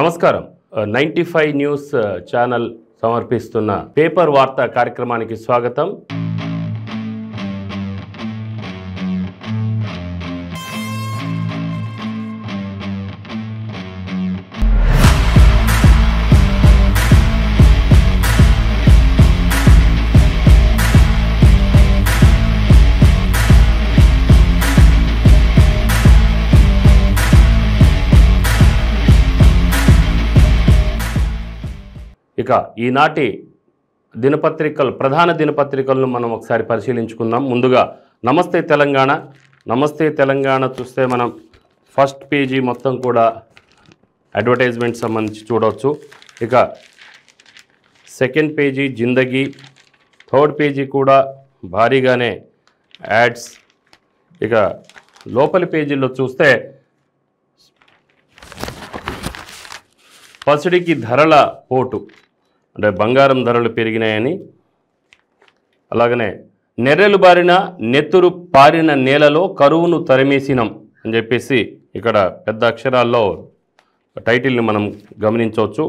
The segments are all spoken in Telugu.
నమస్కారం 95 న్యూస్ ఛానల్ సమర్పిస్తున్న పేపర్ వార్తా కార్యక్రమానికి స్వాగతం. ఇక ఈనాటి దినపత్రికలు ప్రధాన దినపత్రికలను మనం ఒకసారి పరిశీలించుకుందాం. ముందుగా నమస్తే తెలంగాణ చూస్తే మనం ఫస్ట్ పేజీ మొత్తం కూడా అడ్వర్టైజ్మెంట్ సంబంధించి చూడవచ్చు. ఇక సెకండ్ పేజీ జిందగీ, థర్డ్ పేజీ కూడా భారీగానే యాడ్స్. ఇక లోపలి పేజీల్లో చూస్తే పసిడికి ధరల పోటు, అంటే బంగారం ధరలు పెరిగినాయని, అలాగనే నెర్రెలు బారిన నెత్తురు పారిన నేలలో కరువును తరిమేసినం అని చెప్పేసి ఇక్కడ పెద్ద అక్షరాల్లో టైటిల్ని మనం గమనించవచ్చు.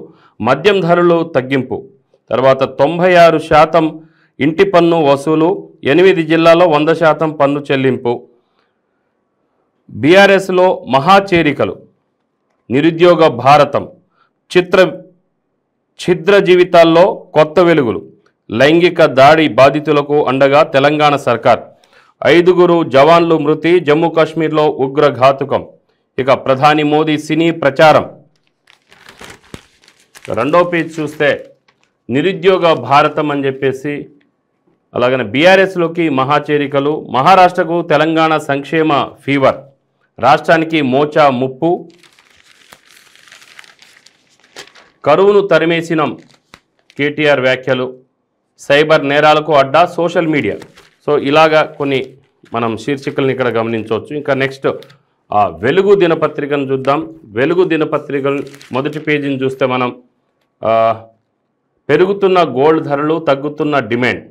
మద్యం ధరలు తగ్గింపు, తర్వాత 96% ఇంటి పన్ను వసూలు, 8 జిల్లాల్లో 100% పన్ను చెల్లింపు, బీఆర్ఎస్లో మహాచేరికలు, నిరుద్యోగ భారతం, ఛిద్ర జీవితాల్లో కొత్త వెలుగులు, లైంగిక దాడి బాధితులకు అండగా తెలంగాణ సర్కార్, 5 జవాన్లు మృతి, జమ్మూ కాశ్మీర్లో ఉగ్రఘాతుకం. ఇక ప్రధాని మోదీ సినీ ప్రచారం. రెండో పేజ్ చూస్తే నిరుద్యోగ భారతం అని చెప్పేసి, అలాగనే బీఆర్ఎస్లోకి మహాచేరికలు, మహారాష్ట్రకు తెలంగాణ సంక్షేమ ఫీవర్, రాష్ట్రానికి మోచా ముప్పు, కరువును తరిమేసినం కేటీఆర్ వ్యాఖ్యలు, సైబర్ నేరాలకు అడ్డా సోషల్ మీడియా. సో ఇలాగా కొన్ని మనం శీర్షికలను ఇక్కడ గమనించవచ్చు. ఇంకా నెక్స్ట్ వెలుగు దినపత్రికను చూద్దాం. వెలుగు దినపత్రికలు మొదటి పేజీని చూస్తే మనం పెరుగుతున్న గోల్డ్ ధరలు, తగ్గుతున్న డిమాండ్,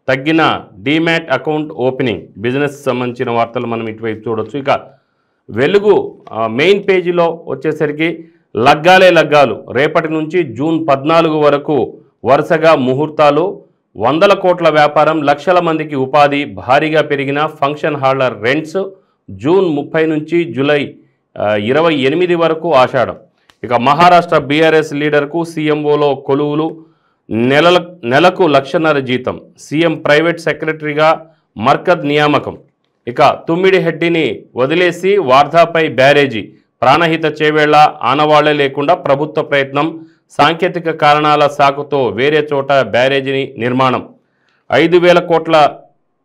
తగ్గిన డీమ్యాట్ అకౌంట్ ఓపెనింగ్, బిజినెస్ సంబంధించిన వార్తలు మనం ఇటువైపు చూడవచ్చు. ఇక వెలుగు మెయిన్ పేజీలో వచ్చేసరికి లగ్గాలు, రేపటి నుంచి జూన్ 14 వరకు వరుసగా ముహూర్తాలు, 100 కోట్ల వ్యాపారం, లక్షల మందికి ఉపాధి, భారీగా పెరిగిన ఫంక్షన్ హాళ్ల రెంట్స్, జూన్ 30 నుంచి జూలై 28 వరకు ఆషాఢం. ఇక మహారాష్ట్ర బీఆర్ఎస్ లీడర్కు సీఎంఓలో కొలువులు, నెలకు 1.5 లక్ష జీతం, సీఎం ప్రైవేట్ సెక్రటరీగా మర్కద్ నియామకం. ఇక తుమ్మిడిహెడ్డిని వదిలేసి వార్ధాపై బ్యారేజీ, ప్రాణహిత చేవేళ్ల ఆనవాళ్లే లేకుండా ప్రభుత్వ ప్రయత్నం, సాంకేతిక కారణాల సాకుతో వేరే చోట బ్యారేజీని నిర్మాణం, 5,000 కోట్ల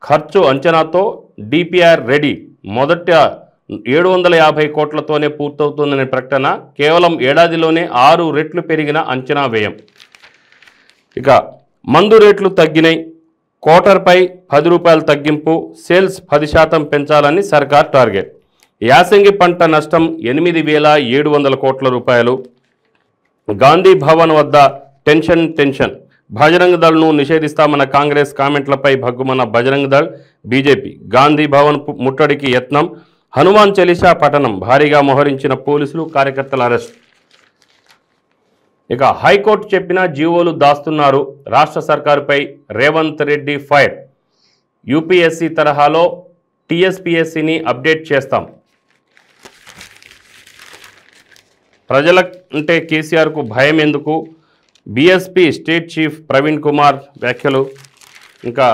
ఖర్చు అంచనాతో డిపిఆర్ రెడీ, మొదట 750 కోట్లతోనే పూర్తవుతుందనే ప్రకటన, కేవలం ఏడాదిలోనే 6 రెట్లు పెరిగిన అంచనా వ్యయం. ఇక మందు రేట్లు తగ్గినాయి, క్వార్టర్పై 10 రూపాయలు తగ్గింపు, సేల్స్ 10% పెంచాలని సర్కార్ టార్గెట్, యాసంగి పంట నష్టం 8,700 కోట్ల రూపాయలు, గాంధీ భవన్ వద్ద టెన్షన్, బజరంగ్ దళ్ను నిషేధిస్తామన్న కాంగ్రెస్ కామెంట్లపై భగ్గుమన్న బజరంగ్ దళ్, బీజేపీ, గాంధీ భవన్ ముట్టడికి యత్నం, హనుమాన్ చాలీసా పఠనం, భారీగా మోహరించిన పోలీసులు, కార్యకర్తల అరెస్ట్. ఇక హైకోర్టు చెప్పిన జీవోలు దాస్తున్నారు, రాష్ట్ర సర్కారుపై రేవంత్ రెడ్డి ఫైర్, యూపీఎస్సీ తరహాలో టీఎస్పీఎస్సీని అప్డేట్ చేస్తాం, ప్రజలంటే కేసీఆర్కు భయం ఎందుకు, BSP state chief Praveen Kumar వ్యాఖ్యలు. ఇంకా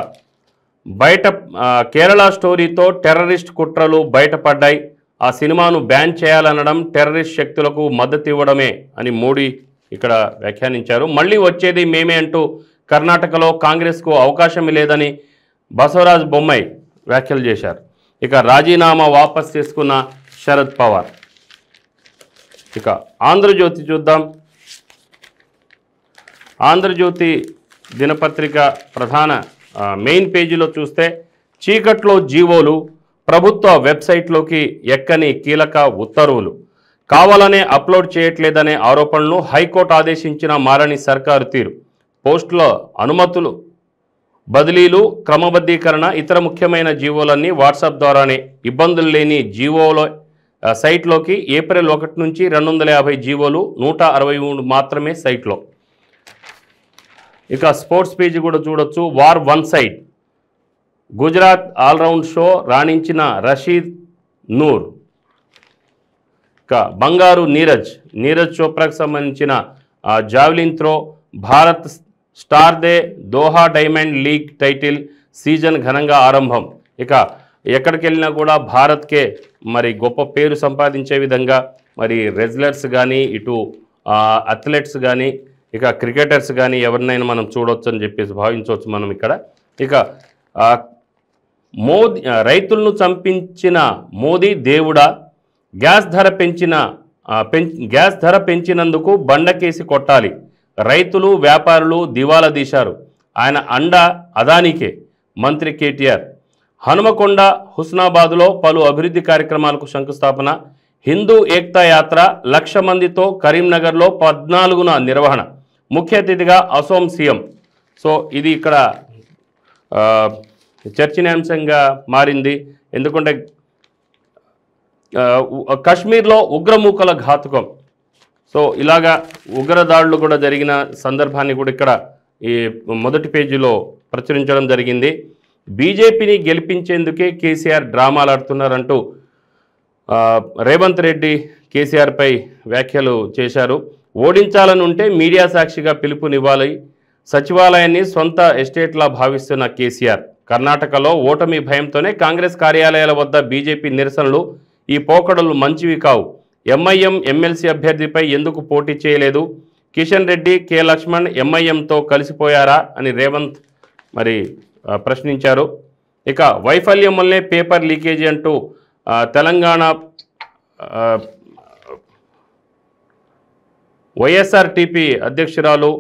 కేరళ స్టోరీతో టెర్రరిస్ట్ కుట్రలు బయటపడ్డాయి, ఆ సినిమాను బ్యాన్ చేయాలనడం టెర్రరిస్ట్ శక్తులకు మద్దతు ఇవ్వడమే అని మోడీ ఇక్కడ వ్యాఖ్యానించారు. మళ్ళీ వచ్చేది మేమే అంటూ కర్ణాటకలో కాంగ్రెస్కు అవకాశం లేదని బసవరాజ్ బొమ్మాయి వ్యాఖ్యలు చేశారు. ఇక రాజీనామా వాపస్ చేసుకున్న శరద్ పవార్. ఇక ఆంధ్రజ్యోతి చూద్దాం. ఆంధ్రజ్యోతి దినపత్రిక ప్రధాన మెయిన్ పేజీలో చూస్తే చీకట్లో జీవోలు, ప్రభుత్వ వెబ్సైట్లోకి ఎక్కని కీలక ఉత్తర్వులు, కావాలనే అప్లోడ్ చేయట్లేదనే ఆరోపణలు, హైకోర్టు ఆదేశించిన మారని సర్కారు తీరు, పోస్టుల అనుమతులు, బదిలీలు, క్రమబద్ధీకరణ, ఇతర ముఖ్యమైన జీవోలన్నీ వాట్సాప్ ద్వారానే, ఇబ్బందులు లేని జీవోలో సైట్లోకి ఏప్రిల్ 1 నుంచి 250 జీవోలు 163 మాత్రమే సైట్లో. ఇక స్పోర్ట్స్ పేజీ కూడా చూడొచ్చు. War one side, Gujarat all round show రాణించిన రషీద్ నూర్. ఇక బంగారు నీరజ్ చోప్రాకు సంబంధించిన జావ్లిన్ త్రో, భారత్ స్టార్దే Doha diamond league title season ఘనంగా ఆరంభం. ఇక ఎక్కడికి వెళ్ళినా కూడా భారత్కే మరి గొప్ప పేరు సంపాదించే విధంగా మరి రెజ్లర్స్ కానీ, ఇటు అథ్లెట్స్ కానీ, ఇక క్రికెటర్స్ కానీ ఎవరినైనా మనం చూడవచ్చు అని చెప్పేసి భావించవచ్చు మనం ఇక్కడ. ఇక రైతులను చంపించిన మోదీ దేవుడా, గ్యాస్ ధర పెంచినందుకు బండకేసి కొట్టాలి, రైతులు వ్యాపారులు దివాలా తీశారు, ఆయన అండ అదానికే, మంత్రి కేటీఆర్. హనుమకొండ హుస్నాబాద్లో పలు అభివృద్ధి కార్యక్రమాలకు శంకుస్థాపన, హిందూ ఏక్తా యాత్ర 1,00,000 మందితో కరీంనగర్లో 14న నిర్వహణ, ముఖ్య అతిథిగా అసోం సీఎం. సో ఇది ఇక్కడ చర్చనీయాంశంగా మారింది. ఎందుకంటే కశ్మీర్లో ఉగ్రమూకల ఘాతుకం, సో ఇలాగా ఉగ్రదాడులు కూడా జరిగిన సందర్భాన్ని కూడా ఇక్కడ ఈ మొదటి పేజీలో ప్రచురించడం జరిగింది. బీజేపీని గెలిపించేందుకే కేసీఆర్ డ్రామాలాడుతున్నారంటూ రేవంత్ రెడ్డి కేసీఆర్పై వ్యాఖ్యలు చేశారు. ఓడించాలని ఉంటే మీడియా సాక్షిగా పిలుపునివ్వాలి, సచివాలయాన్ని సొంత ఎస్టేట్లా భావిస్తున్న కేసీఆర్. కర్ణాటకలో ఓటమి భయంతోనే కాంగ్రెస్ కార్యాలయాల వద్ద బీజేపీ నిరసనలు, ఈ పోకడలు మంచివి కావు, ఎంఐఎం ఎమ్మెల్సీ అభ్యర్థిపై ఎందుకు పోటీ చేయలేదు, కిషన్ రెడ్డి కె లక్ష్మణ్ ఎంఐఎంతో కలిసిపోయారా అని రేవంత్ మరి ప్రశ్నించారు. ఇక వైఫల్యం వల్లే పేపర్ లీకేజీ అంటూ తెలంగాణ వైఎస్ఆర్టీపీ అధ్యక్షురాలు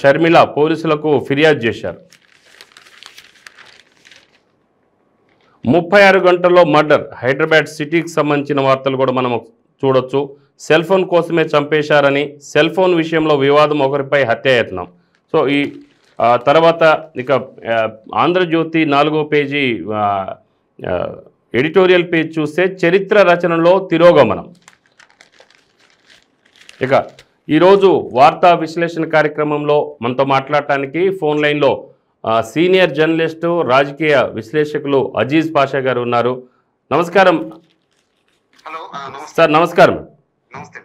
షర్మిల పోలీసులకు ఫిర్యాదు చేశారు. 36 గంటల్లో మర్డర్, హైదరాబాద్ సిటీకి సంబంధించిన వార్తలు కూడా మనం చూడొచ్చు. సెల్ ఫోన్ కోసమే చంపేశారని, సెల్ ఫోన్ విషయంలో వివాదం, ఒకరిపై హత్యాయత్నం. సో ఈ తర్వాత ఇక ఆంధ్రజ్యోతి 4వ పేజీ ఎడిటోరియల్ పేజ్ చూస్తే చరిత్ర రచనలో తిరోగమనం. ఇక ఈరోజు వార్తా విశ్లేషణ కార్యక్రమంలో మనతో మాట్లాడటానికి ఫోన్ లైన్లో సీనియర్ జర్నలిస్టు, రాజకీయ విశ్లేషకులు అజీజ్ పాషా గారు ఉన్నారు. నమస్కారం. Hello sir. నమస్కారం. నమస్తే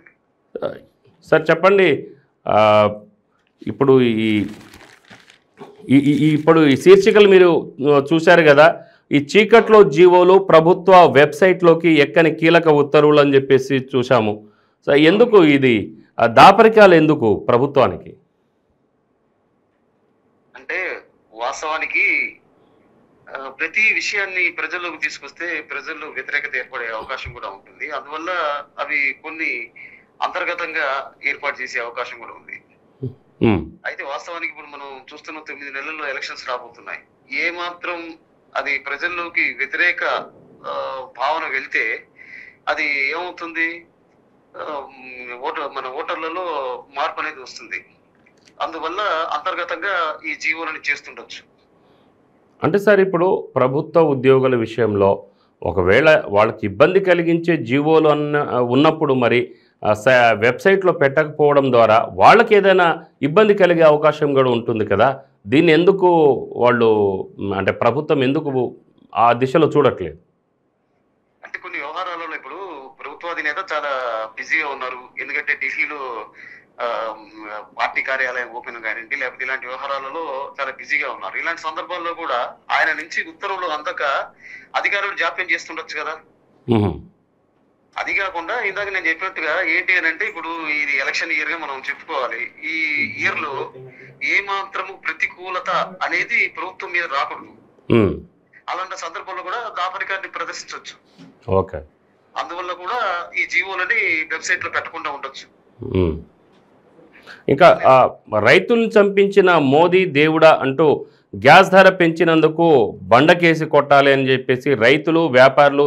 సార్ చెప్పండి, ఇప్పుడు ఇప్పుడు ఈ శీర్షికలు మీరు చూశారు కదా, ఈ చీకట్లో జీవోలు ప్రభుత్వ వెబ్సైట్లోకి ఎక్కని కీలక ఉత్తర్వులు అని చెప్పేసి చూసాము. సో ఎందుకు ఇది దాపరికాలు ఎందుకు ప్రభుత్వానికి? అంటే వాస్తవానికి ప్రతి విషయాన్ని ప్రజల్లోకి తీసుకొస్తే ప్రజల్లో వ్యతిరేకత ఏర్పడే అవకాశం కూడా ఉంటుంది. అందువల్ల అవి కొన్ని అంతర్గతంగా ఏర్పాటు చేసే అవకాశం కూడా ఉంది. అయితే వాస్తవానికి ఇప్పుడు మనం చూస్తున్న 9 నెలల్లో ఎలక్షన్స్ రాబోతున్నాయి. ఏ మాత్రం అది ప్రజల్లోకి వ్యతిరేక భావన వెళ్తే అది ఏమవుతుంది, మన ఓటర్లలో మార్పు అనేది వస్తుంది. అందువల్ల అంతర్గతంగా ఈ జీవోలను చేస్తుండొచ్చు. అంటే సార్, ఇప్పుడు ప్రభుత్వ ఉద్యోగుల విషయంలో ఒకవేళ వాళ్ళకి ఇబ్బంది కలిగించే జీవోలు ఉన్నప్పుడు మరి వెబ్సైట్లో పెట్టకపోవడం ద్వారా వాళ్ళకి ఏదైనా ఇబ్బంది కలిగే అవకాశం కూడా ఉంటుంది కదా. దీన్ని ఎందుకు వాళ్ళు, అంటే ప్రభుత్వం ఎందుకు ఆ దిశలో చూడట్లేదు? అంటే కొన్ని వ్యవహారాలలో ఇప్పుడు ప్రభుత్వ అధినేత చాలా బిజీగా ఉన్నారు. ఎందుకంటే ఢిల్లీలో పార్టీ కార్యాలయం ఓపెన్ కానివ్వండి, లేకపోతే ఇలాంటి వ్యవహారాలలో చాలా బిజీగా ఉన్నారు. ఇలాంటి సందర్భాల్లో కూడా ఆయన నుంచి ఉత్తర్వులు అందక అధికారులు జాప్యం చేస్తుండొచ్చు కదా. అది కాకుండా ఇందాక నేను చెప్పినట్టుగా ఏంటి అని అంటే, ఇప్పుడు ఇది ఎలక్షన్ ఇయర్ గా మనం చెప్పుకోవాలి. ఈ ఇయర్ లో ఏ మాత్రము ప్రతికూలత అనేది ప్రభుత్వం మీద రాకూడదు. అలాంటి సందర్భంలో కూడా దాపరికాన్ని ప్రదర్శించవచ్చు. ఓకే. అందువల్ల కూడా ఈ జీవోలని వెబ్సైట్ లో పెట్టకుండా ఉండొచ్చు. ఇంకా రైతులను చంపించిన మోదీ దేవుడా అంటూ గ్యాస్ ధర పెంచినందుకు బండకేసి కొట్టాలి అని చెప్పేసి రైతులు వ్యాపారులు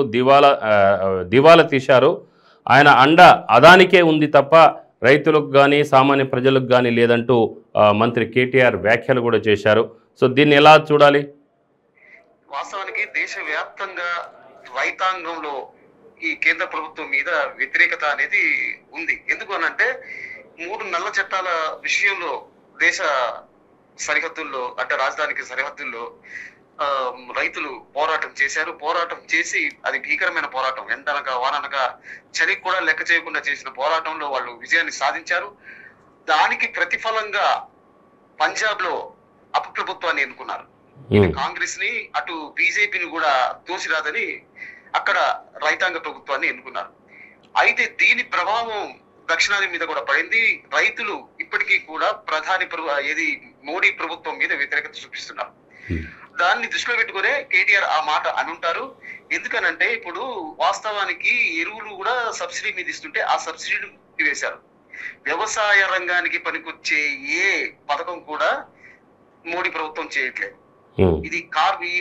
దివాలా తీశారు. ఆయన అండ అదానికే ఉంది తప్ప రైతులకు కానీ సామాన్య ప్రజలకు కానీ లేదంటూ మంత్రి కేటీఆర్ వ్యాఖ్యలు కూడా చేశారు. సో దీన్ని ఎలా చూడాలి? వాస్తవానికి దేశవ్యాప్తంగా రైతాంగంలో ఈ కేంద్ర ప్రభుత్వం మీద వ్యతిరేకత అనేది ఉంది. ఎందుకు అనంటే 3 నల్ల చట్టాల విషయంలో దేశ సరిహద్దుల్లో అంటే రాజధానికి సరిహద్దుల్లో రైతులు పోరాటం చేశారు. పోరాటం చేసి అది భీకరమైన పోరాటం, ఎండనక వాననక చలికి కూడా లెక్క చేయకుండా చేసిన పోరాటంలో వాళ్ళు విజయాన్ని సాధించారు. దానికి ప్రతిఫలంగా పంజాబ్ లో అపప్రభుత్వాన్ని ఎన్నుకున్నారు. కాంగ్రెస్ ని అటు బీజేపీని కూడా తోసిరాదని అక్కడ రైతాంగ ప్రభుత్వాన్ని ఎన్నుకున్నారు. అయితే దీని ప్రభావం దక్షిణాది మీద కూడా పడింది. రైతులు ఇప్పటికీ కూడా ఏది మోడీ ప్రభుత్వం మీద వ్యతిరేకత చూపిస్తున్నారు. దాన్ని దృష్టిలో పెట్టుకునే కేటీఆర్ ఆ మాట అనుంటారు. ఎందుకనంటే ఇప్పుడు వాస్తవానికి ఎరువులు కూడా సబ్సిడీ మీద ఇస్తుంటే ఆ సబ్సిడీని వేశారు. వ్యవసాయ రంగానికి పనికొచ్చే ఏ పథకం కూడా మోడీ ప్రభుత్వం చేయట్లేదు. ఇది ఈ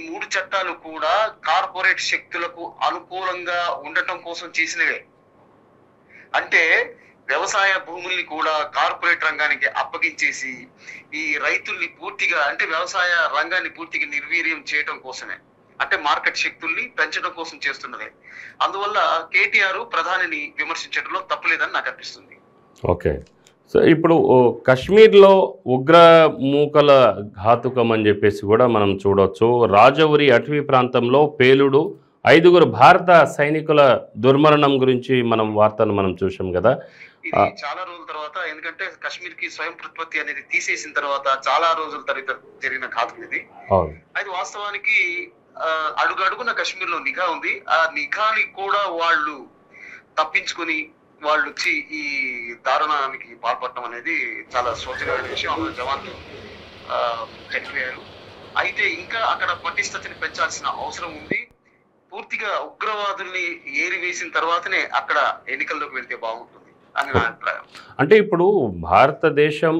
మూడు చట్టాలు కూడా కార్పొరేట్ శక్తులకు అనుకూలంగా ఉండటం కోసం చేసినవే. అంటే వ్యవసాయ భూముల్ని కూడా కార్పొరేట్ రంగానికి అప్పగించేసి ఈ రైతుల్ని పూర్తిగా అంటే వ్యవసాయ రంగాన్ని పూర్తిగా నిర్వీర్యం చేయడం కోసమే, అంటే మార్కెట్ శక్తుల్ని పెంచడం కోసం చేస్తున్నదే. అందువల్ల కేటీఆర్ ప్రధానిని విమర్శించడంలో తప్పులేదని నాకు అనిపిస్తుంది. ఓకే, సో ఇప్పుడు కశ్మీర్లో ఉగ్ర మూకల ఘాతుకం అని చెప్పేసి కూడా మనం చూడవచ్చు. రాజౌరి అటవీ ప్రాంతంలో పేలుడు, 5 భారత సైనికుల దుర్మరణం గురించి వార్తను మనం చూసాం కదా. ఇది చాలా రోజుల తర్వాత, ఎందుకంటే కశ్మీర్ కి స్వయం ప్రతిపత్తి అనేది తీసేసిన తర్వాత చాలా రోజుల తర్వాత జరిగిన ఘాతుకం ఇది. అయితే వాస్తవానికి అడుగడుగున కశ్మీర్ లో నిఘా ఉంది. ఆ నిఘాని కూడా వాళ్ళు తప్పించుకుని వాళ్ళు వచ్చి ఈ దారుణానికి పాల్పడటం అనేది చాలా శోచనీయమైన విషయం. ఆ జవాన్లు చనిపోయారు. అయితే ఇంకా అక్కడ పటిష్టతని పెంచాల్సిన అవసరం ఉంది. పూర్తిగా ఉగ్రవాదుల్ని ఏరివేసిన తర్వాతనే అక్కడ ఎన్నికల్లోకి వెళ్తే బాగుంటుంది అని నా అభిప్రాయం. అంటే ఇప్పుడు భారతదేశం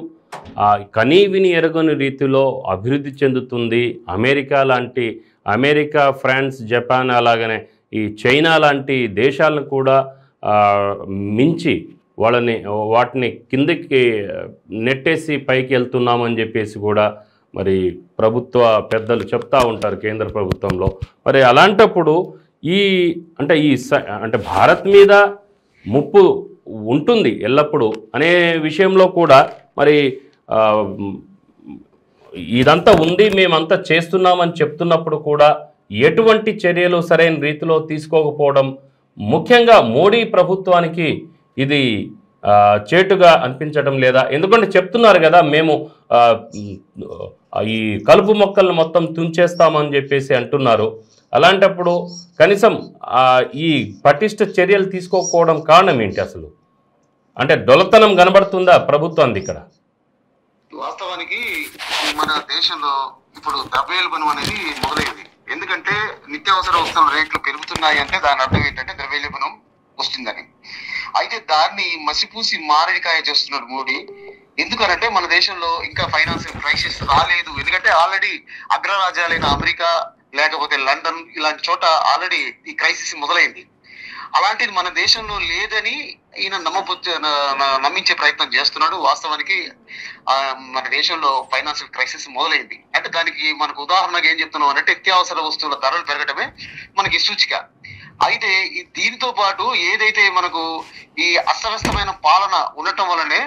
కనీవిని ఎరగని రీతిలో అభివృద్ధి చెందుతుంది. అమెరికా, ఫ్రాన్స్, జపాన్, అలాగనే ఈ చైనా లాంటి దేశాలను కూడా మించి వాటిని కిందకి నెట్టేసి పైకి వెళ్తున్నామని చెప్పేసి కూడా మరి ప్రభుత్వ పెద్దలు చెప్తా ఉంటారు కేంద్ర ప్రభుత్వంలో. మరి అలాంటప్పుడు అంటే భారత్ మీద ముప్పు ఉంటుంది ఎల్లప్పుడూ అనే విషయంలో కూడా మరి ఇదంతా ఉంది, మేమంతా చేస్తున్నామని చెప్తున్నప్పుడు కూడా ఎటువంటి చర్యలు సరైన రీతిలో తీసుకోకపోవడం, ముఖ్యంగా మోడీ ప్రభుత్వానికి ఇది చేటుగా అనిపించడం లేదా? ఎందుకంటే చెప్తున్నారు కదా, మేము ఈ కలుపు మొక్కలను మొత్తం తుంచేస్తామని చెప్పేసి అంటున్నారు. అలాంటప్పుడు కనీసం ఈ పటిష్ట చర్యలు తీసుకోకపోవడం కారణం ఏంటి అసలు? అంటే దొలతనం కనబడుతుందా ప్రభుత్వానికి ఇక్కడ? వాస్తవానికి మన దేశంలో ఇప్పుడు ద్రవ్యోల్బణం అనేది మొదలైంది. ఎందుకంటే నిత్యావసర వస్తువుల రేట్లు పెరుగుతున్నాయి అంటే దాని అర్థం ఏంటంటే ద్రవ్యోల్బణం వస్తుందని. అయితే దాన్ని మసిపూసి మారేడికాయ చేస్తున్నాడు మోడీ. ఎందుకనంటే మన దేశంలో ఇంకా ఫైనాన్షియల్ క్రైసిస్ రాలేదు. ఎందుకంటే ఆల్రెడీ అగ్రరాజ్యాలైన అమెరికా లేకపోతే లండన్ ఇలాంటి చోట ఆల్రెడీ ఈ క్రైసిస్ మొదలైంది. అలాంటిది మన దేశంలో లేదని ఈయన నమ్మించే ప్రయత్నం చేస్తున్నాడు. వాస్తవానికి మన దేశంలో ఫైనాన్షియల్ క్రైసిస్ మొదలైంది. అంటే దానికి మనకు ఉదాహరణగా ఏం చెప్తున్నాం అంటే నిత్యావసర వస్తువుల ధరలు పెరగటమే మనకి సూచిక. అయితే దీనితో పాటు ఏదైతే మనకు ఈ అస్తవ్యస్తమైన పాలన ఉండటం వల్లనే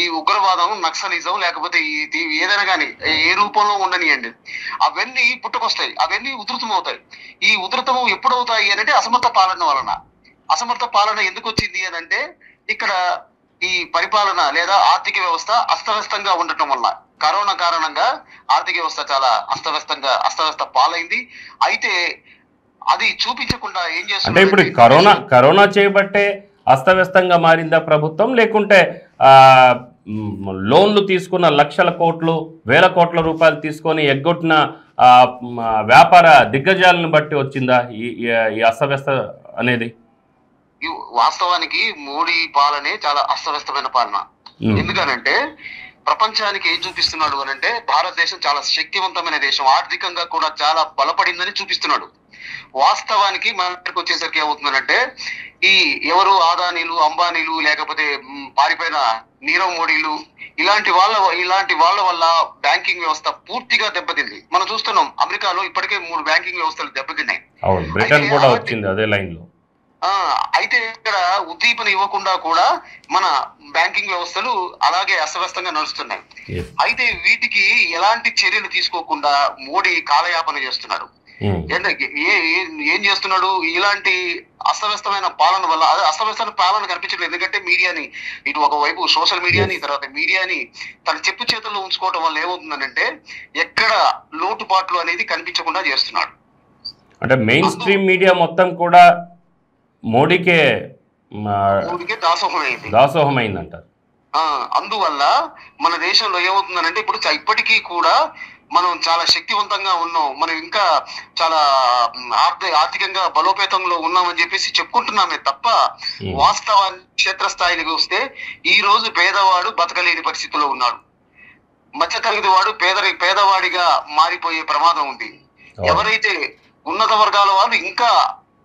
ఈ ఉగ్రవాదం, నక్సలిజం లేకపోతే ఏదైనా కానీ ఏ రూపంలో ఉండనియండి అవన్నీ పుట్టుకొస్తాయి, అవన్నీ ఉధృతం అవుతాయి. ఈ ఉధృతం ఎప్పుడవుతాయి అని అంటే అసమర్థ పాలన వలన. అసమర్థ పాలన ఎందుకు వచ్చింది అని అంటే ఇక్కడ ఈ పరిపాలన లేదా ఆర్థిక వ్యవస్థ అస్తవ్యస్తంగా ఉండటం వల్ల, కరోనా కారణంగా ఆర్థిక వ్యవస్థ చాలా అస్తవ్యస్త పాలైంది. అయితే అది చూపించకుండా ఏం చేస్తుంది అంటే ఇప్పుడు కరోనా చేయబట్టే అస్తవ్యస్తంగా మారిందా ప్రభుత్వం, లేకుంటే లోన్లు తీసుకున్న లక్షల కోట్లు, వేల కోట్ల రూపాయలు తీసుకొని ఎగ్గొట్టిన వ్యాపార దిగ్గజాలను బట్టి వచ్చిందా ఈ అస్తవ్యస్త అనేది? వాస్తవానికి మోడీ పాలనే చాలా అస్తవ్యస్తమైన పాలన. ఎందుకనంటే ప్రపంచానికి ఏం చూపిస్తున్నాడు అని అంటే భారతదేశం చాలా శక్తివంతమైన దేశం, ఆర్థికంగా కూడా చాలా బలపడిందని చూపిస్తున్నాడు. వాస్తవానికి మనకు వచ్చేసరికి ఏమవుతుందంటే ఈ ఎవరు ఆదానీలు, అంబానీలు లేకపోతే పారిపోయిన నీరవ్ మోడీలు ఇలాంటి వాళ్ళ వల్ల బ్యాంకింగ్ వ్యవస్థ పూర్తిగా దెబ్బతింది. మనం చూస్తున్నాం అమెరికాలో ఇప్పటికే 3 బ్యాంకింగ్ వ్యవస్థలు దెబ్బతిన్నాయి. బ్రిటన్ కూడా వచ్చింది అదే లైన్ లో. అయితే ఇక్కడ ఉద్దీపన ఇవ్వకుండా కూడా మన బ్యాంకింగ్ వ్యవస్థలు అలాగే అస్తవ్యస్తంగా నడుస్తున్నాయి. అయితే వీటికి ఎలాంటి చర్యలు తీసుకోకుండా మోడీ కాలయాపన చేస్తున్నాడు. ఏం చేస్తున్నాడు? ఇలాంటి అస్తవ్యస్తమైన పాలన వల్ల, అదే అస్తవ్యస్తమైన పాలన కనిపించట్లేదు. ఎందుకంటే మీడియాని ఇటు ఒకవైపు సోషల్ మీడియాని, తర్వాత మీడియాని తన చెప్పు చేతుల్లో ఉంచుకోవడం వల్ల ఏమవుతుందనంటే ఎక్కడ లోటుపాట్లు అనేది కనిపించకుండా చేస్తున్నాడు. అంటే మెయిన్ స్ట్రీమ్ మీడియా మొత్తం కూడా మోడీకే దాసోహమైందంటారు. అందువల్ల మన దేశంలో ఏమవుతుందనంటే ఇప్పటికీ కూడా మనం చాలా శక్తివంతంగా ఉన్నాం, మనం ఇంకా చాలా ఆర్థికంగా బలోపేతంలో ఉన్నామని చెప్పేసి చెప్పుకుంటున్నామే తప్ప వాస్తవాన్ని క్షేత్రస్థాయికి వస్తే ఈ రోజు పేదవాడు బతకలేని పరిస్థితిలో ఉన్నాడు. మధ్యతరగతి వాడు పేదవాడిగా మారిపోయే ప్రమాదం ఉంది. ఎవరైతే ఉన్నత వర్గాల వాళ్ళు ఇంకా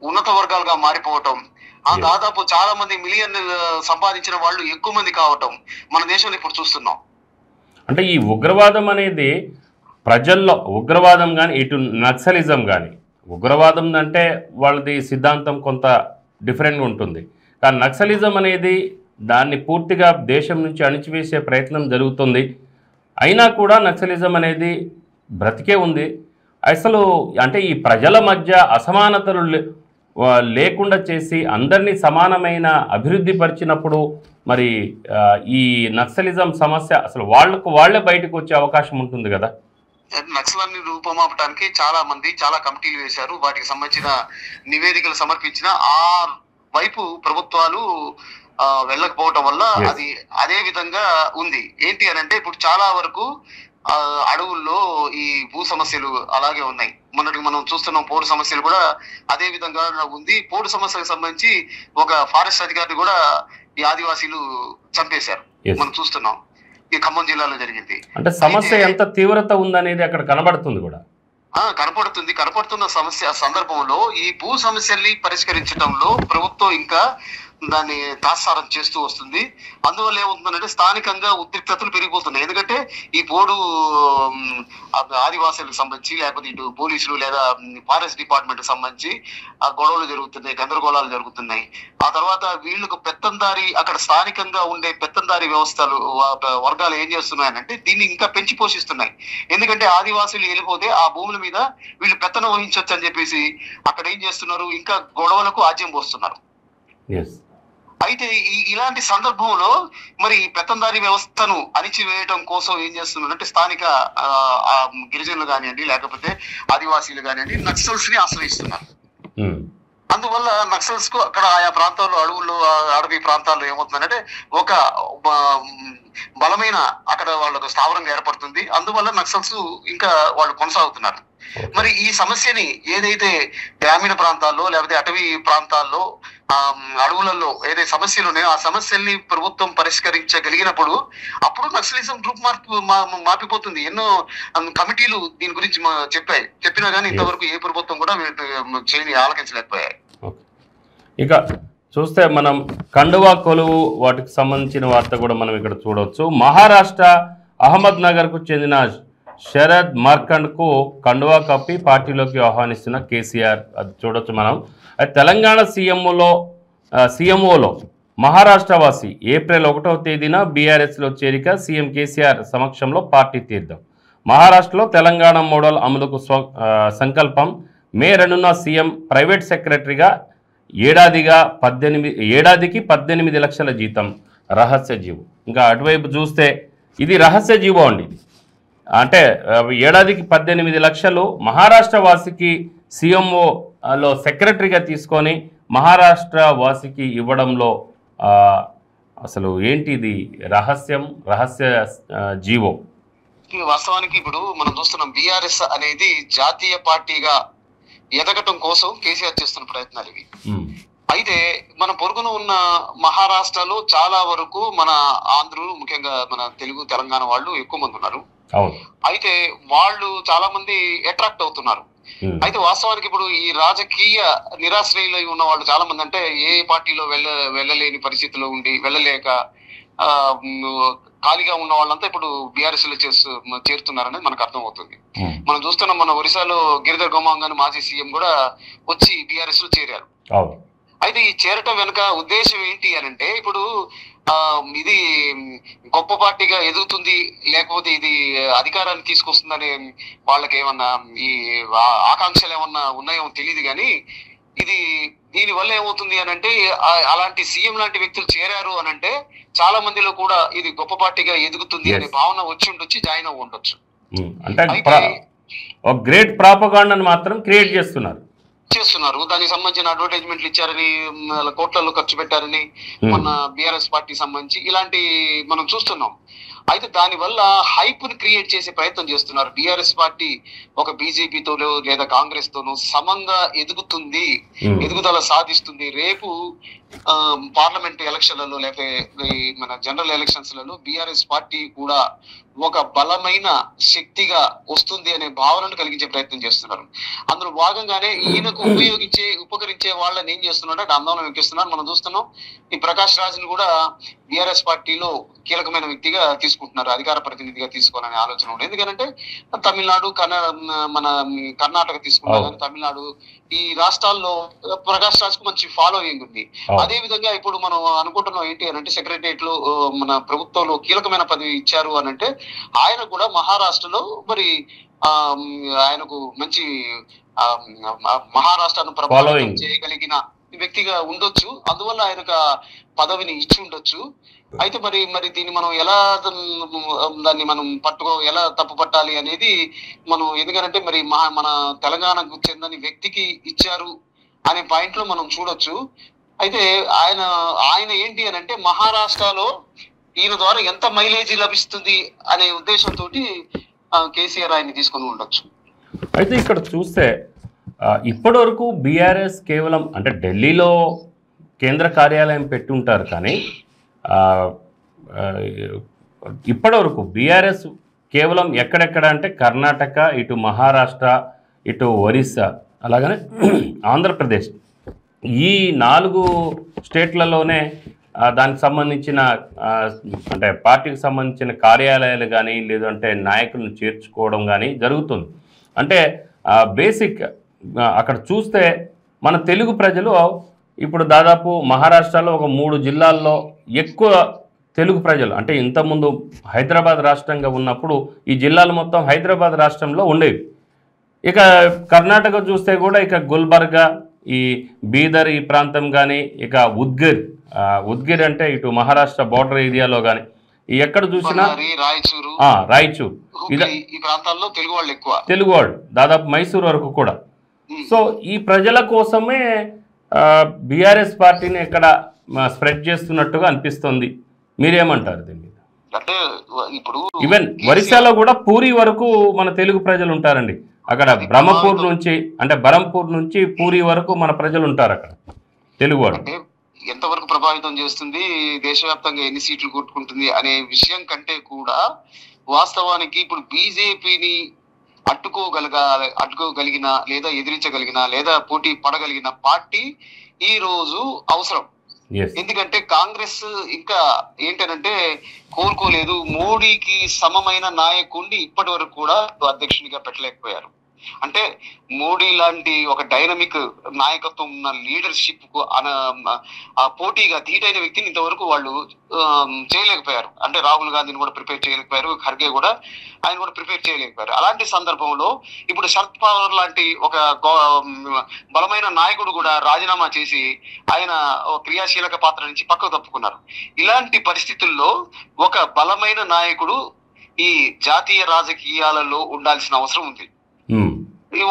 ఉన్నత వర్గాలుగా మారిపోవటం, దాదాపు చాలా మంది మిలియన్ సంపాదించిన వాళ్ళు ఎక్కువ మంది కావటం మన దేశంలో ఇప్పుడు చూస్తున్నాం. అంటే ఈ ఉగ్రవాదం అనేది ప్రజల్లో, ఉగ్రవాదం కానీ ఇటు నక్సలిజం కానీ, ఉగ్రవాదం అంటే వాళ్ళది సిద్ధాంతం కొంత డిఫరెంట్గా ఉంటుంది, కానీ నక్సలిజం అనేది దాన్ని పూర్తిగా దేశం నుంచి అణిచివేసే ప్రయత్నం జరుగుతుంది. అయినా కూడా నక్సలిజం అనేది బ్రతికే ఉంది. అసలు అంటే ఈ ప్రజల మధ్య అసమానతలు లేకుండా చేసి అందరినీ సమానమైన అభివృద్ధి పరిచినప్పుడు మరి ఈ నక్సలిజం సమస్య అసలు వాళ్ళే బయటకు వచ్చే అవకాశం ఉంటుంది కదా. నక్సలాన్ని రూపమాపడానికి చాలా కమిటీలు వేశారు. వాటికి సంబంధించిన నివేదికలు సమర్పించిన ఆ వైపు ప్రభుత్వాలు వెళ్ళకపోవటం వల్ల అది అదే విధంగా ఉంది. ఏంటి అని అంటే ఇప్పుడు చాలా వరకు అడవుల్లో ఈ భూ సమస్యలు అలాగే ఉన్నాయి. మొన్నటికి మనం చూస్తున్నాం పోడు సమస్యలు కూడా అదే విధంగా ఉంది. పోడు సమస్యలకు సంబంధించి ఒక ఫారెస్ట్ అధికారిని కూడా ఈ ఆదివాసీలు చంపేశారు. మనం చూస్తున్నాం, ఈ ఖమ్మం జిల్లాలో జరిగింది. అంటే సమస్య ఎంత తీవ్రత ఉందనేది అక్కడ కనబడుతుంది కూడా. కనపడుతున్న సమస్య సందర్భంలో ఈ భూ సమస్యల్ని పరిష్కరించడంలో ప్రభుత్వం ఇంకా దాన్ని తాత్సారం చేస్తూ వస్తుంది. అందువల్ల ఏమవుతుందంటే స్థానికంగా ఉద్రిక్తతలు పెరిగిపోతున్నాయి. ఎందుకంటే ఈ పోడు ఆదివాసులకు సంబంధించి లేకపోతే ఇటు పోలీసులు లేదా ఫారెస్ట్ డిపార్ట్మెంట్ కి సంబంధించి ఆ గొడవలు జరుగుతున్నాయి, గందరగోళాలు జరుగుతున్నాయి. ఆ తర్వాత వీళ్ళకు పెత్తందారి, అక్కడ స్థానికంగా ఉండే పెత్తందారి వ్యవస్థలు వర్గాలు ఏం చేస్తున్నాయనంటే దీన్ని ఇంకా పెంచి పోషిస్తున్నాయి. ఎందుకంటే ఆదివాసులు వెళ్ళిపోతే ఆ భూముల మీద వీళ్ళు పెత్తనం వహించవచ్చు అని చెప్పేసి అక్కడ ఏం చేస్తున్నారు, ఇంకా గొడవలకు ఆజ్యం పోస్తున్నారు. అయితే ఇలాంటి సందర్భంలో మరి పెత్తందారి వ్యవస్థను అణిచివేయడం కోసం ఏం చేస్తున్నారంటే స్థానిక గిరిజనులు కానివ్వండి లేకపోతే ఆదివాసీలు కానివ్వండి నక్సల్స్ ని ఆశ్రయిస్తున్నారు. అందువల్ల నక్సల్స్ కు అక్కడ ఆయా ప్రాంతాల్లో అడవి ప్రాంతాల్లో ఏమవుతుందంటే ఒక బలమైన అక్కడ వాళ్ళకు స్థావరంగా ఏర్పడుతుంది. అందువల్ల నక్సల్స్ ఇంకా వాళ్ళు కొనసాగుతున్నారు. మరి ఈ సమస్యని ఏదైతే గ్రామీణ ప్రాంతాల్లో లేకపోతే అటవీ ప్రాంతాల్లో అడవులలో ఏదైతే సమస్యలు ఉన్నాయో ఆ సమస్యల్ని ప్రభుత్వం పరిష్కరించగలిగినప్పుడు అప్పుడు నక్సలిజం గ్రూప్ మాపిపోతుంది. ఎన్నో కమిటీలు దీని గురించి చెప్పినా కానీ ఇంతవరకు ఏ ప్రభుత్వం కూడా ఆలకించలేకపోయాయి. ఇక చూస్తే మనం కండువా కొలువు వాటికి సంబంధించిన వార్త కూడా మనం ఇక్కడ చూడవచ్చు. మహారాష్ట్ర అహ్మద్ నగర్కు చెందిన శరద్ మార్కండ్కు కండువా కప్పి పార్టీలోకి ఆహ్వానిస్తున్న కేసీఆర్, అది చూడొచ్చు మనం. తెలంగాణ సీఎంఓలో మహారాష్ట్ర వాసి ఏప్రిల్ 1వ తేదీన బీఆర్ఎస్లో చేరిక, సీఎం కేసీఆర్ సమక్షంలో పార్టీ తీర్థం. మహారాష్ట్రలో తెలంగాణ మోడల్ అమలుకు సంకల్పం. మే 2న సీఎం ప్రైవేట్ సెక్రటరీగా ఏడాదికి 18 లక్షల జీతం, రహస్య జీవో. ఇంకా అటువైపు చూస్తే ఇది రహస్య జీవో అండి. అంటే ఏడాదికి 18 లక్షలు మహారాష్ట్ర వాసికి సీఎంఓలో సెక్రటరీగా తీసుకొని మహారాష్ట్ర వాసికి ఇవ్వడంలో అసలు ఏంటి ఇది రహస్య జీవో. వాస్తవానికి ఇప్పుడు మనం చూస్తున్నాం బీఆర్ఎస్ అనేది జాతీయ పార్టీగా ఎదగటం కోసం కేసీఆర్ చేస్తున్న ప్రయత్నాలు ఇవి. అయితే మన పొరుగున ఉన్న మహారాష్ట్రలో చాలా వరకు మన ఆంధ్రులు, ముఖ్యంగా మన తెలుగు తెలంగాణ వాళ్ళు ఎక్కువ మంది ఉన్నారు. అయితే వాళ్ళు చాలా మంది అట్రాక్ట్ అవుతున్నారు. అయితే వాస్తవానికి ఇప్పుడు ఈ రాజకీయ నిరాశ్రయులై ఉన్న వాళ్ళు చాలా మంది, అంటే ఏ పార్టీలో వెళ్ళలేని పరిస్థితిలో ఉండి వెళ్ళలేక ఆ, మ్, ఖాళీగా ఉన్న వాళ్ళంతా ఇప్పుడు బీఆర్ఎస్ లో చేరుతున్నారనేది మనకు అర్థమవుతుంది. మనం చూస్తున్నాం, మన ఒరిస్సాలో గిరిధర్ గోమాంగ్ మాజీ సీఎం కూడా వచ్చి బీఆర్ఎస్ లో చేరారు. అయితే ఈ చేరటం వెనుక ఉద్దేశం ఏంటి అని అంటే, ఇప్పుడు ఇది గొప్ప పార్టీగా ఎదుగుతుంది, లేకపోతే ఇది అధికారాన్ని తీసుకొస్తుందని వాళ్ళకి ఏమన్నా ఈ ఆకాంక్షలు ఏమన్నా ఉన్నాయో తెలియదు, కానీ ఇది దీని వల్ల ఏమవుతుంది అని అంటే, అలాంటి సీఎం లాంటి వ్యక్తులు చేరారు అని అంటే చాలా మందిలో కూడా ఇది గొప్ప పార్టీగా ఎదుగుతుంది అనే భావన వచ్చి ఉండొచ్చు, జాయిన్ అవ్వ ఉండొచ్చు. అంటే గ్రేట్ ప్రాపగాండాను మాత్రం క్రియేట్ చేస్తున్నారు. దానికి సంబంధించిన అడ్వర్టైజ్మెంట్లు ఇచ్చారని, కోట్లలో ఖర్చు పెట్టారని మొన్న బీఆర్ఎస్ పార్టీ సంబంధించి ఇలాంటి మనం చూస్తున్నాం. అయితే దాని వల్ల హైప్ ని క్రియేట్ చేసే ప్రయత్నం చేస్తున్నారు. బీఆర్ఎస్ పార్టీ ఒక బీజేపీతోనో లేదా కాంగ్రెస్ తోనో సమంగా ఎదుగుతుంది, ఎదుగుదల సాధిస్తుంది. రేపు పార్లమెంట్ ఎలక్షన్లలో లేకపోతే మన జనరల్ ఎలక్షన్స్ లలో బీఆర్ఎస్ పార్టీ కూడా ఒక బలమైన శక్తిగా వస్తుంది అనే భావనను కలిగించే ప్రయత్నం చేస్తున్నారు. అందులో భాగంగానే ఈయనకు ఉపకరించే వాళ్ళని ఏం చేస్తున్నాడు అంటే ఆందోళన ఎక్కిస్తున్నారు. మనం చూస్తున్నాం, ఈ ప్రకాష్ రాజ్ని కూడా బీఆర్ఎస్ పార్టీలో కీలకమైన వ్యక్తిగా తీసుకుంటున్నారు, అధికార ప్రతినిధిగా తీసుకోవాలనే ఆలోచన ఉంది. ఎందుకంటే తమిళనాడు, మన కర్ణాటక తీసుకున్నా కానీ తమిళనాడు, ఈ రాష్ట్రాల్లో ప్రకాష్ రాజ్ కు మంచి ఫాలోయింగ్ ఉంది. అదే విధంగా ఇప్పుడు మనం అనుకుంటున్నాం ఏంటి అని అంటే, సెక్రటరియట్ లో మన ప్రభుత్వంలో కీలకమైన పదవి ఇచ్చారు అని అంటే, ఆయన కూడా మహారాష్ట్రలో మరి ఆయనకు మంచి మహారాష్ట్రను ప్రభావితం చేయగలిగిన వ్యక్తిగా ఉండొచ్చు. అందువల్ల ఆయనకు పదవిని ఇచ్చి ఉండొచ్చు. అయితే మరి దీన్ని మనం ఎలా దాన్ని మనం ఎలా తప్పు పట్టాలి అనేది మనం, ఎందుకంటే మరి మన తెలంగాణకు చెందని వ్యక్తికి ఇచ్చారు అనే పాయింట్ లో మనం చూడొచ్చు. అయితే ఆయన ఏంటి అని అంటే, మహారాష్ట్రలో ఈయన ద్వారా ఎంత మైలేజ్ లభిస్తుంది అనే ఉద్దేశంతో కేసీఆర్ ఆయన్ని తీసుకొని ఉండొచ్చు. అయితే ఇక్కడ చూస్తే ఇప్పటి వరకు బీఆర్ఎస్ కేవలం అంటే ఢిల్లీలో కేంద్ర కార్యాలయం పెట్టి ఉంటారు, కానీ ఇప్పటి వరకు బీఆర్ఎస్ కేవలం ఎక్కడెక్కడ అంటే కర్ణాటక, ఇటు మహారాష్ట్ర, ఇటు ఒరిస్సా, అలాగనే ఆంధ్రప్రదేశ్, ఈ 4 స్టేట్లలోనే దానికి సంబంధించిన అంటే పార్టీకి సంబంధించిన కార్యాలయాలు కానీ లేదంటే నాయకులను చేర్చుకోవడం కానీ జరుగుతుంది. అంటే బేసిక్ అక్కడ చూస్తే మన తెలుగు ప్రజలు ఇప్పుడు దాదాపు మహారాష్ట్రలో ఒక 3 జిల్లాల్లో ఎక్కువ తెలుగు ప్రజలు, అంటే ఇంతకుముందు హైదరాబాద్ రాష్ట్రంగా ఉన్నప్పుడు ఈ జిల్లాలు మొత్తం హైదరాబాద్ రాష్ట్రంలో ఉండేవి. ఇక కర్ణాటక చూస్తే కూడా ఇక గుల్బర్గా, ఈ బీదర్ ఈ ప్రాంతం కానీ, ఇక ఉద్గిర్ అంటే ఇటు మహారాష్ట్ర బోర్డర్ ఏరియాలో కానీ ఎక్కడ చూసినా రాయచూర్ ఈ ప్రాంతాల్లో తెలుగు వాళ్ళు దాదాపు మైసూర్ వరకు కూడా. సో ఈ ప్రజల కోసమే బీఆర్ఎస్ పార్టీని ఇక్కడ స్ప్రెడ్ చేస్తున్నట్టుగా అనిపిస్తుంది. మీరేమంటారు దీని మీద? అంటే ఇప్పుడు ఈవెన్ ఒరిస్సాలో కూడా పూరి వరకు మన తెలుగు ప్రజలు ఉంటారండి. అక్కడ బ్రహ్మపూర్ నుంచి అంటే బరంపూర్ నుంచి పూరి వరకు మన ప్రజలు ఉంటారు అక్కడ తెలుగు వాళ్ళు. ఎంతవరకు ప్రభావితం చేస్తుంది, దేశవ్యాప్తంగా ఎన్ని సీట్లు కొట్టుకుంటుంది అనే విషయం కంటే కూడా వాస్తవానికి ఇప్పుడు బీజేపీని అడ్డుకోగలిగిన లేదా ఎదిరించగలిగిన లేదా పోటీ పడగలిగిన పార్టీ ఈ రోజు అవసరం. ఎందుకంటే కాంగ్రెస్ ఇంకా ఏంటంటే కోరుకోలేదు, మోడీకి సమమైన నాయకుడిని ఇప్పటి వరకు కూడా అధ్యక్షునిగా పెట్టలేకపోయారు. అంటే మోడీ లాంటి ఒక డైనమిక్ నాయకత్వం ఉన్న లీడర్షిప్ కు పోటీగా ధీటైన వ్యక్తిని ఇంతవరకు వాళ్ళు చేయలేకపోయారు. అంటే రాహుల్ గాంధీని కూడా ప్రిపేర్ చేయలేకపోయారు, ఖర్గే కూడా ఆయన కూడా ప్రిపేర్ చేయలేకపోయారు. అలాంటి సందర్భంలో ఇప్పుడు శరద్ పవార్ లాంటి ఒక బలమైన నాయకుడు కూడా రాజీనామా చేసి ఆయన క్రియాశీలక పాత్ర నుంచి పక్కకు తప్పుకున్నారు. ఇలాంటి పరిస్థితుల్లో ఒక బలమైన నాయకుడు ఈ జాతీయ రాజకీయాలలో ఉండాల్సిన అవసరం ఉంది.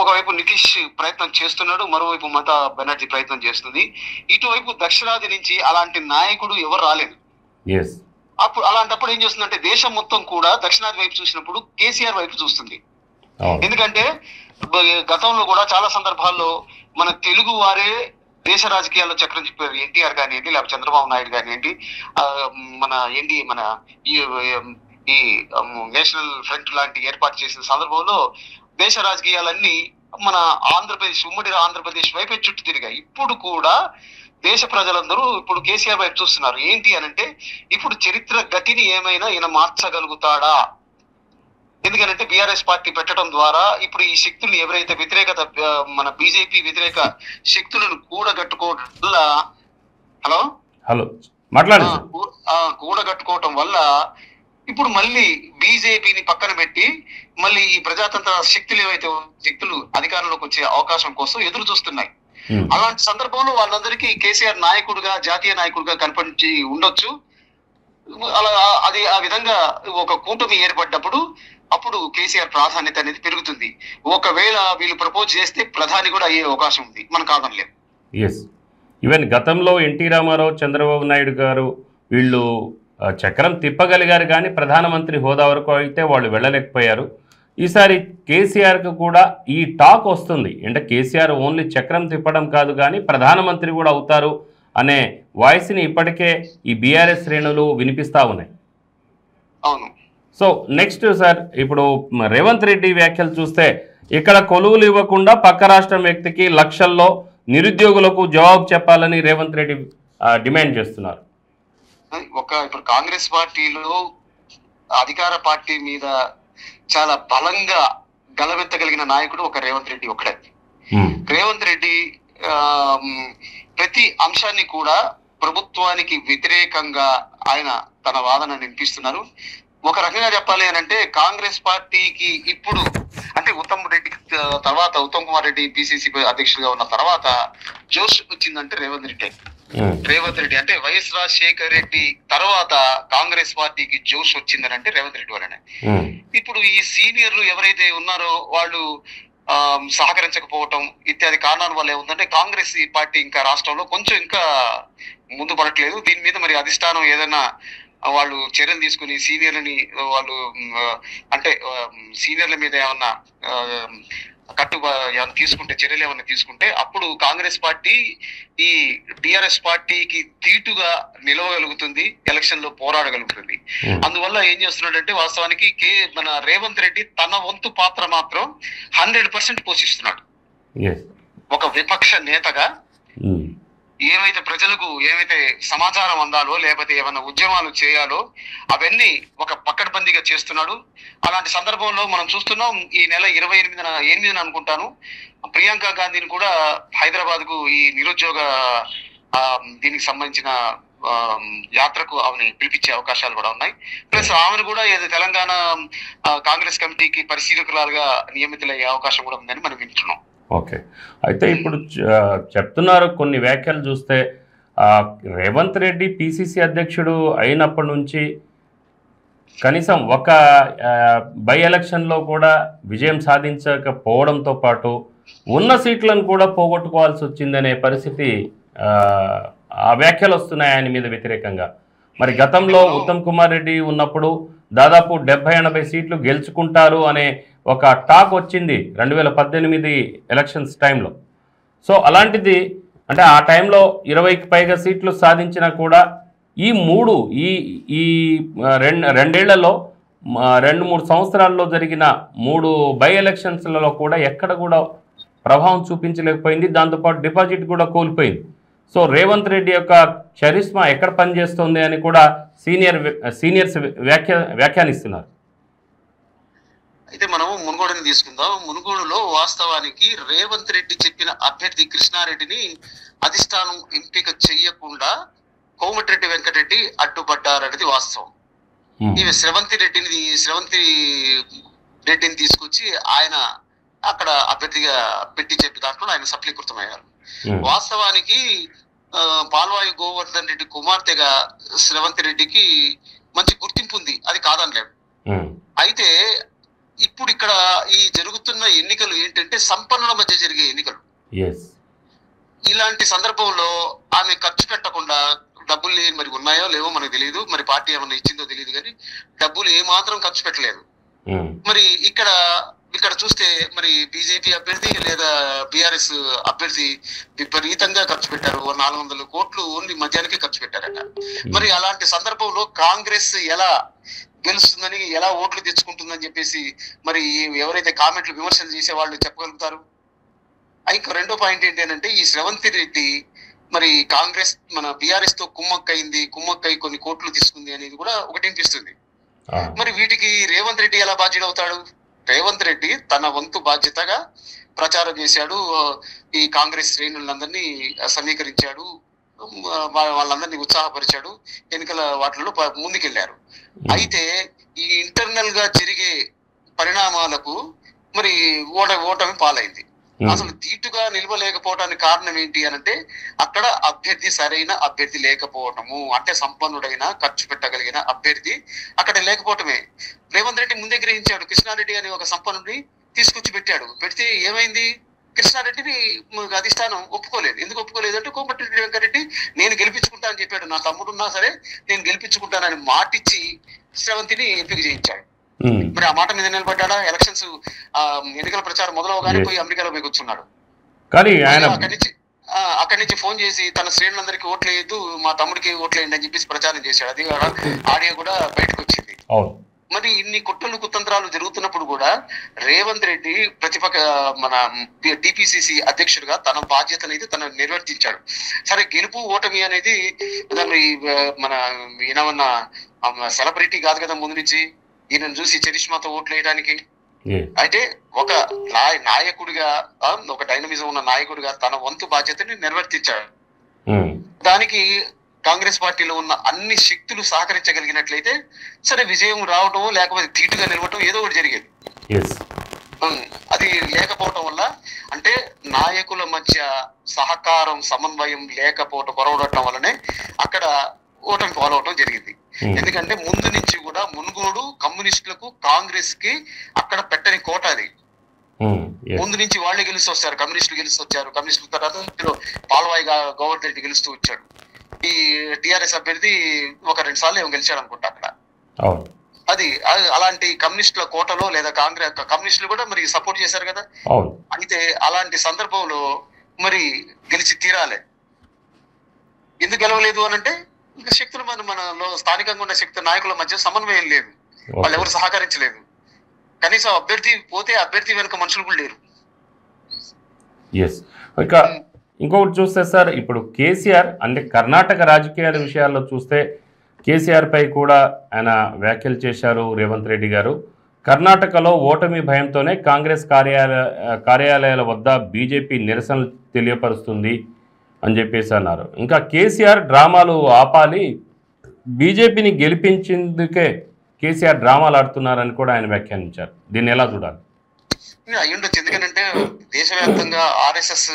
ఒకవైపు నితీష్ ప్రయత్నం చేస్తున్నాడు, మరోవైపు మమతా బెనర్జీ ప్రయత్నం చేస్తుంది. ఇటువైపు దక్షిణాది నుంచి అలాంటి నాయకుడు ఎవరు రాలేదు. అలాంటప్పుడు ఏం చేస్తుందంటే దేశం మొత్తం కూడా దక్షిణాది వైపు చూసినప్పుడు కేసీఆర్ వైపు చూస్తుంది. ఎందుకంటే గతంలో కూడా చాలా సందర్భాల్లో మన తెలుగు వారే దేశ రాజకీయాల్లో చక్రం చెప్పారు. ఎన్టీఆర్ కానివ్వండి, లేకపోతే చంద్రబాబు నాయుడు కానివ్వండి, మన ఈ నేషనల్ ఫ్రంట్ లాంటి ఏర్పాటు చేసిన సందర్భంలో దేశ రాజకీయాలన్నీ మన ఆంధ్రప్రదేశ్, ఉమ్మడి ఆంధ్రప్రదేశ్ వైపే చుట్టూ తిరిగాయి. ఇప్పుడు కూడా దేశ ప్రజలందరూ ఇప్పుడు కేసీఆర్ వైపు చూస్తున్నారు. ఏంటి అనంటే ఇప్పుడు చరిత్ర గతిని ఏమైనా ఈయన మార్చగలుగుతాడా? ఎందుకంటే బీఆర్ఎస్ పార్టీ పెట్టడం ద్వారా ఇప్పుడు ఈ శక్తులు ఎవరైతే వ్యతిరేకత, మన బీజేపీ వ్యతిరేక శక్తులను కూడగట్టుకోవడం వల్ల కూడగట్టుకోవటం వల్ల ఇప్పుడు మళ్ళీ బీజేపీని పక్కన పెట్టి మళ్ళీ ఈ ప్రజాతంత్ర శక్తులు ఏవైతే శక్తులు అధికారంలోకి వచ్చే అవకాశం కోసం ఎదురు చూస్తున్నాయి. అలాంటి సందర్భంలో వాళ్ళందరికీ కేసీఆర్ నాయకుడుగా, జాతీయ నాయకుడిగా కనిపించి ఉండొచ్చు. అలా అది ఆ విధంగా ఒక కూటమి ఏర్పడ్డప్పుడు అప్పుడు కేసీఆర్ ప్రాధాన్యత అనేది పెరుగుతుంది. ఒకవేళ వీళ్ళు ప్రపోజ్ చేస్తే ప్రధాని కూడా అయ్యే అవకాశం ఉంది, మనం కాదనలేదు. ఎస్, ఈవెన్ గతంలో ఎన్టీ రామారావు, చంద్రబాబు నాయుడు గారు వీళ్ళు చక్రం తిప్పగలిగారు, కానీ ప్రధానమంత్రి హోదా వరకు అయితే వాళ్ళు వెళ్ళలేకపోయారు. ఈసారి కేసీఆర్కు కూడా ఈ టాక్ వస్తుంది. అంటే కేసీఆర్ ఓన్లీ చక్రం తిప్పడం కాదు కానీ ప్రధానమంత్రి కూడా అవుతారు అనే వాయిస్ని ఇప్పటికే ఈ బీఆర్ఎస్ శ్రేణులు వినిపిస్తూ ఉన్నాయి. అవును. సో నెక్స్ట్ సార్, ఇప్పుడు రేవంత్ రెడ్డి వ్యాఖ్యలు చూస్తే ఇక్కడ కొలువులు ఇవ్వకుండా పక్క రాష్ట్రం వ్యక్తికి లక్షల్లో నిరుద్యోగులకు జవాబు చెప్పాలని రేవంత్ రెడ్డి డిమాండ్ చేస్తున్నారు. ఇప్పుడు కాంగ్రెస్ పార్టీలో అధికార పార్టీ మీద చాలా బలంగా గలవెత్తగలిగిన నాయకుడు ఒక రేవంత్ రెడ్డి ఒక్కడే. రేవంత్ రెడ్డి ప్రతి అంశాన్ని కూడా ప్రభుత్వానికి వ్యతిరేకంగా ఆయన తన వాదన వినిపిస్తున్నారు. ఒక రకంగా చెప్పాలి అని అంటే కాంగ్రెస్ పార్టీకి ఇప్పుడు అంటే ఉత్తమ్ కుమార్ రెడ్డి పిసిసి అధ్యక్షుడిగా ఉన్న తర్వాత జోష్ వచ్చిందంటే రేవంత్ రెడ్డి అంటే వైఎస్ రాజశేఖర్ రెడ్డి తర్వాత కాంగ్రెస్ పార్టీకి జోష్ వచ్చిందని అంటే రేవంత్ రెడ్డి వల్లనే. ఇప్పుడు ఈ సీనియర్లు ఎవరైతే ఉన్నారో వాళ్ళు సహకరించకపోవటం ఇత్యాది కారణాల వల్ల ఏముందంటే కాంగ్రెస్ పార్టీ ఇంకా రాష్ట్రంలో కొంచెం ఇంకా ముందు పడట్లేదు. దీని మీద మరి అధిష్టానం ఏదైనా వాళ్ళు చర్యలు తీసుకుని సీనియర్లని వాళ్ళు అంటే సీనియర్ల మీద ఏమన్నా చర్యలు ఏమన్నా తీసుకుంటే అప్పుడు కాంగ్రెస్ పార్టీ ఈ టిఆర్ఎస్ పార్టీకి తీటుగా నిలవగలుగుతుంది, ఎలక్షన్ లో పోరాడగలుగుతుంది. అందువల్ల ఏం చేస్తున్నాడంటే వాస్తవానికి మన రేవంత్ రెడ్డి తన వంతు పాత్ర మాత్రం 100% పోషిస్తున్నాడు. ఒక విపక్ష నేతగా ఏమైతే ప్రజలకు ఏమైతే సమాచారం అందాలో లేకపోతే ఏమైనా ఉద్యమాలు చేయాలో అవన్నీ ఒక పక్కడబందీగా చేస్తున్నాడు. అలాంటి సందర్భంలో మనం చూస్తున్నాం ఈ నెల 28న అనుకుంటాను ప్రియాంక గాంధీని కూడా హైదరాబాద్ కు ఈ నిరుద్యోగ దీనికి సంబంధించిన యాత్రకు ఆమెను పిలిపించే అవకాశాలు కూడా ఉన్నాయి. ప్లస్ ఆమెను కూడా తెలంగాణ కాంగ్రెస్ కమిటీకి పరిశీలకులుగా నియమితులయ్యే అవకాశం కూడా ఉందని మనం వింటున్నాం. ఓకే, అయితే ఇప్పుడు చెప్తున్నారు కొన్ని వ్యాఖ్యలు చూస్తే రేవంత్ రెడ్డి పిసిసి అధ్యక్షుడు అయినప్పటి నుంచి కనీసం ఒక బై ఎలక్షన్లో కూడా విజయం సాధించకపోవడంతో పాటు ఉన్న సీట్లను కూడా పోగొట్టుకోవాల్సి వచ్చిందనే పరిస్థితి ఆ వ్యాఖ్యలు వస్తున్నాయి ఆయన మీద వ్యతిరేకంగా. మరి గతంలో ఉత్తమ్ కుమార్ రెడ్డి ఉన్నప్పుడు దాదాపు 70-80 సీట్లు గెలుచుకుంటారు అనే ఒక టాక్ వచ్చింది 2018 ఎలక్షన్స్ టైంలో. సో అలాంటిది అంటే ఆ టైంలో 20కి పైగా సీట్లు సాధించినా కూడా ఈ రెండేళ్లలో 2-3 సంవత్సరాల్లో జరిగిన 3 బై ఎలక్షన్స్లలో కూడా ఎక్కడ కూడా ప్రభావం చూపించలేకపోయింది. దాంతోపాటు డిపాజిట్ కూడా కోల్పోయింది. సో రేవంత్ రెడ్డి యొక్క చరిస్మా ఎక్కడ పనిచేస్తుంది అని కూడా సీనియర్స్ వ్యాఖ్యానిస్తున్నారు. అయితే మనం మునుగోడుని తీసుకుందాం. మునుగోడులో వాస్తవానికి రేవంత్ రెడ్డి చెప్పిన అభ్యర్థి కృష్ణారెడ్డిని అధిష్టానం ఎంపిక చెయ్యకుండా కోమటిరెడ్డి వెంకటరెడ్డి అడ్డుపడ్డారనేది వాస్తవం. ఈమె శ్రవంతి రెడ్డిని తీసుకొచ్చి ఆయన అక్కడ అభ్యర్థిగా పెట్టి చెప్పి దాంట్లో ఆయన సఫలీకృతమయ్యారు. వాస్తవానికి పాల్వాయి గోవర్ధన్ రెడ్డి కుమార్తెగా శ్రవంతి రెడ్డికి మంచి గుర్తింపు ఉంది, అది కాదనలేదు. అయితే ఇప్పుడు ఇక్కడ ఈ జరుగుతున్న ఎన్నికలు ఏంటంటే సంపన్నుల మధ్య జరిగే ఎన్నికలు. ఇలాంటి సందర్భంలో ఆమె ఖర్చు పెట్టకుండా డబ్బులు మరి ఉన్నాయో లేవో మనకు తెలియదు, మరి పార్టీ ఏమన్నా ఇచ్చిందో తెలియదు, కానీ డబ్బులు ఏమాత్రం ఖర్చు పెట్టలేదు. మరి ఇక్కడ చూస్తే మరి బీజేపీ అభ్యర్థి లేదా బీఆర్ఎస్ అభ్యర్థి విపరీతంగా ఖర్చు పెట్టారు. 400 కోట్లు ఓన్లీ మధ్యాహ్నకే ఖర్చు పెట్టారట. మరి అలాంటి సందర్భంలో కాంగ్రెస్ ఎలా గెలుస్తుందని, ఎలా ఓట్లు తెచ్చుకుంటుందని చెప్పేసి మరి ఎవరైతే కామెంట్లు విమర్శలు చేసే వాళ్ళు చెప్పగలుగుతారు? ఇంకా రెండో పాయింట్ ఏంటంటే ఈ శ్రవంతి రెడ్డి మరి కాంగ్రెస్ మన బీఆర్ఎస్ తో కుమ్మక్కై కొన్ని కోట్లు తీసుకుంది అనేది కూడా ఒకటి అనిపిస్తుంది. మరి వీటికి రేవంత్ రెడ్డి ఎలా బాధ్యుడు అవుతాడు? రేవంత్ రెడ్డి తన వంతు బాధ్యతగా ప్రచారం చేశాడు, ఈ కాంగ్రెస్ శ్రేణులందరినీ సమీకరించాడు, వాళ్ళందరినీ ఉత్సాహపరిచాడు, ఎన్నికల వాటిల్లో ముందుకెళ్లారు. అయితే ఈ ఇంటర్నల్ గా జరిగే పరిణామాలకు మరి ఓటమి పాలైంది. అసలు ధీటుగా నిలవలేకపోవడానికి కారణం ఏంటి అనంటే అక్కడ అభ్యర్థి సరైన అభ్యర్థి లేకపోవటము, అంటే సంపన్నుడైన ఖర్చు పెట్టగలిగిన అభ్యర్థి అక్కడ లేకపోవటమే. రేవంత్ రెడ్డి ముందే గ్రహించాడు, కృష్ణారెడ్డి అనే ఒక సంపన్నుడిని తీసుకొచ్చి పెట్టాడు. పెడితే ఏమైంది, కృష్ణారెడ్డిని అధిష్టానం ఒప్పుకోలేదు. ఎందుకు ఒప్పుకోలేదు అంటే కోమటిరెడ్డి వెంకరెడ్డి నేను గెలిపించుకుంటా అని చెప్పాడు, నా తమ్ముడున్నా సరే నేను గెలిపించుకుంటానని మాటిచ్చి శ్రవంతిని ఎంపిక చేయించాడు. మరి ఆ మాట మీద నిలబడ్డా? ఎలక్షన్స్ ఎన్నికల ప్రచారం మొదలవగానే పోయి అమెరికాలో పోయి కూర్చున్నాడు. కానీ ఆయన అక్కడి నుంచి ఫోన్ చేసి తన శ్రేణులందరికీ ఓట్లేదు, మా తమ్ముడికి ఓట్లేయండి అని చెప్పేసి ప్రచారం చేశాడు. అది ఆడియో కూడా బయటకు వచ్చింది. మరి ఇన్ని కుట్రలు కుతంత్రాలు జరుగుతున్నప్పుడు కూడా రేవంత్ రెడ్డి మన టిపిసిసి అధ్యక్షుడిగా తన బాధ్యత అనేది తను నిర్వర్తించాడు. సరే, గెలుపు ఓటమి అనేది మన ఈయనమన్నా సెలబ్రిటీ కాదు కదా ముందు నుంచి, ఈయనను చూసి చరిష్మాతో ఓట్లు వేయడానికి. అయితే ఒక నాయకుడిగా, ఒక డైనమిజం ఉన్న నాయకుడిగా తన వంతు బాధ్యతని నిర్వర్తించాడు. దానికి కాంగ్రెస్ పార్టీలో ఉన్న అన్ని శక్తులు సహకరించగలిగినట్లయితే సరే విజయం రావటం, లేకపోతే ధీటుగా నిలవటం ఏదో ఒకటి జరిగేది. అది లేకపోవటం వల్ల, అంటే నాయకుల మధ్య సహకారం సమన్వయం లేకపోవటం, కొరవడటం వల్లనే అక్కడ ఓటమి పాలవటం జరిగింది. ఎందుకంటే ముందు నుంచి కూడా మునుగోడు కమ్యూనిస్టులకు కాంగ్రెస్ కి అక్కడ పెట్టని కోట అది. ముందు నుంచి వాళ్ళే గెలుస్తూ వస్తారు, కమ్యూనిస్టులు గెలుస్తూ వచ్చారు. కమ్యూనిస్టుల తర్వాత పాల్వాయి గోవర్ధన్ రెడ్డి గెలుస్తూ వచ్చాడు. ఈ టిఆర్ఎస్ అభ్యర్థి 1-2 సార్లు ఏమో గెలిచాడు అనుకుంటా అక్కడ. అది అలాంటి కమ్యూనిస్టుల కోటలో, లేదా కాంగ్రెస్ కమ్యూనిస్టులు కూడా మరి సపోర్ట్ చేశారు కదా. అయితే అలాంటి సందర్భంలో మరి గెలిచి తీరాలి. ఎందుకు గెలవలేదు అని అంటే ఇంకా శక్తులు మనలో స్థానికంగా ఉన్న శక్తి నాయకుల మధ్య సమన్వయం లేదు, వాళ్ళు ఎవరు సహకరించలేదు. కనీసం అభ్యర్థి పోతే అభ్యర్థి వెనుక మనుషులు కూడా లేరు. ఇంకొకటి చూస్తే సార్, ఇప్పుడు కేసీఆర్ అంటే కర్ణాటక రాజకీయాల విషయాల్లో చూస్తే కేసీఆర్ పై కూడా ఆయన వ్యాఖ్యలు చేశారు రేవంత్ రెడ్డి గారు. కర్ణాటకలో ఓటమి భయంతోనే కాంగ్రెస్ కార్యాలయాల వద్ద బీజేపీ నిరసనలు తెలియపరుస్తుంది అని చెప్పేసి అన్నారు. ఇంకా కేసీఆర్ డ్రామాలు ఆపాలి, బీజేపీని గెలిపించేందుకే కేసీఆర్ డ్రామాలు ఆడుతున్నారని కూడా ఆయన వ్యాఖ్యానించారు. దీన్ని ఎలా చూడాలి? అయ్యుండొచ్చు. ఎందుకంటే దేశవ్యాప్తంగా ఆర్ఎస్ఎస్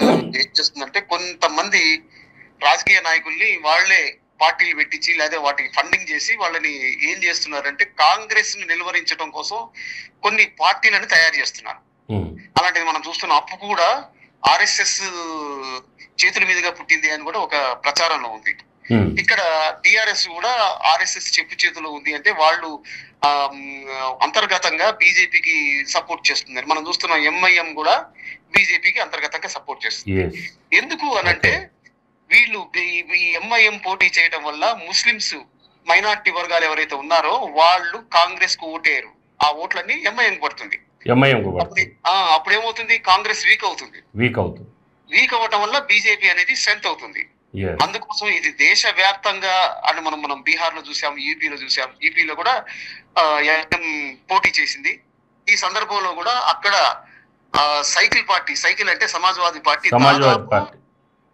ఏం చేస్తుందంటే కొంతమంది రాజకీయ నాయకుల్ని వాళ్లే పార్టీలు పెట్టించి లేదా వాటికి ఫండింగ్ చేసి వాళ్ళని ఏం చేస్తున్నారంటే కాంగ్రెస్ ని నిలువరించడం కోసం కొన్ని పార్టీలను తయారు చేస్తున్నారు. అలాంటిది మనం చూస్తున్న అప్పు కూడా ఆర్ఎస్ఎస్ చేతుల మీదుగా పుట్టింది అని కూడా ఒక ప్రచారంలో ఉంది. ఇక్కడ టిఆర్ఎస్ కూడా ఆర్ఎస్ఎస్ చెప్పు చేతిలో ఉంది. అంటే వాళ్ళు అంతర్గతంగా బీజేపీకి సపోర్ట్ చేస్తున్నారు. మనం చూస్తున్న ఎంఐఎం కూడా బీజేపీకి అంతర్గతంగా సపోర్ట్ చేస్తుంది. ఎందుకు అనంటే వీళ్ళు ఈ ఎంఐఎం పోటీ చేయడం వల్ల ముస్లింస్ మైనార్టీ వర్గాలు ఎవరైతే ఉన్నారో వాళ్ళు కాంగ్రెస్ కు ఓటేరు, ఆ ఓట్లన్నీ ఎంఐఎం పడుతుంది. అప్పుడు ఏమవుతుంది, కాంగ్రెస్ వీక్ అవుతుంది. వీక్ అవ్వటం వల్ల బీజేపీ అనేది స్ట్రెంత్ అవుతుంది. అందుకోసం ఇది దేశవ్యాప్తంగా అని మనం బీహార్ లో చూసాం, యూపీలో చూసాం. యూపీలో కూడా పోటీ చేసింది. ఈ సందర్భంలో కూడా అక్కడ సైకిల్ అంటే సమాజ్వాదీ పార్టీ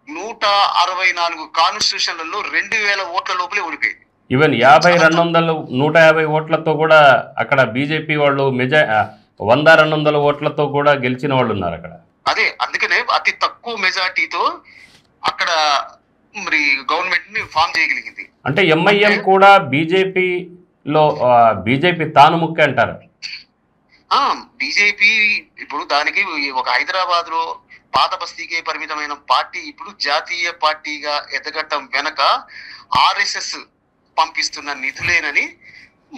164 కాన్స్టిట్యూషన్లలో 2000 ఓట్ల లోపలే ఓడిపోయింది. ఈవెన్ 150 ఓట్లతో కూడా అక్కడ బీజేపీ వాళ్ళు 100-200 ఓట్లతో కూడా గెలిచిన వాళ్ళు ఉన్నారు అక్కడ. అదే అందుకనే అతి తక్కువ మెజార్టీతో అక్కడ మరి గవర్నమెంట్ ని ఫామ్ చేయగలిగింది. అంటే ఎంఐఎం కూడా బీజేపీలో బీజేపీ తాను ముఖ్య అంటారు. బీజేపీ ఇప్పుడు దానికి ఒక హైదరాబాద్ లో పాత బస్తీకే పరిమితమైన పార్టీ ఇప్పుడు జాతీయ పార్టీగా ఎదగటం వెనక ఆర్ఎస్ఎస్ పంపిస్తున్న నిధులేనని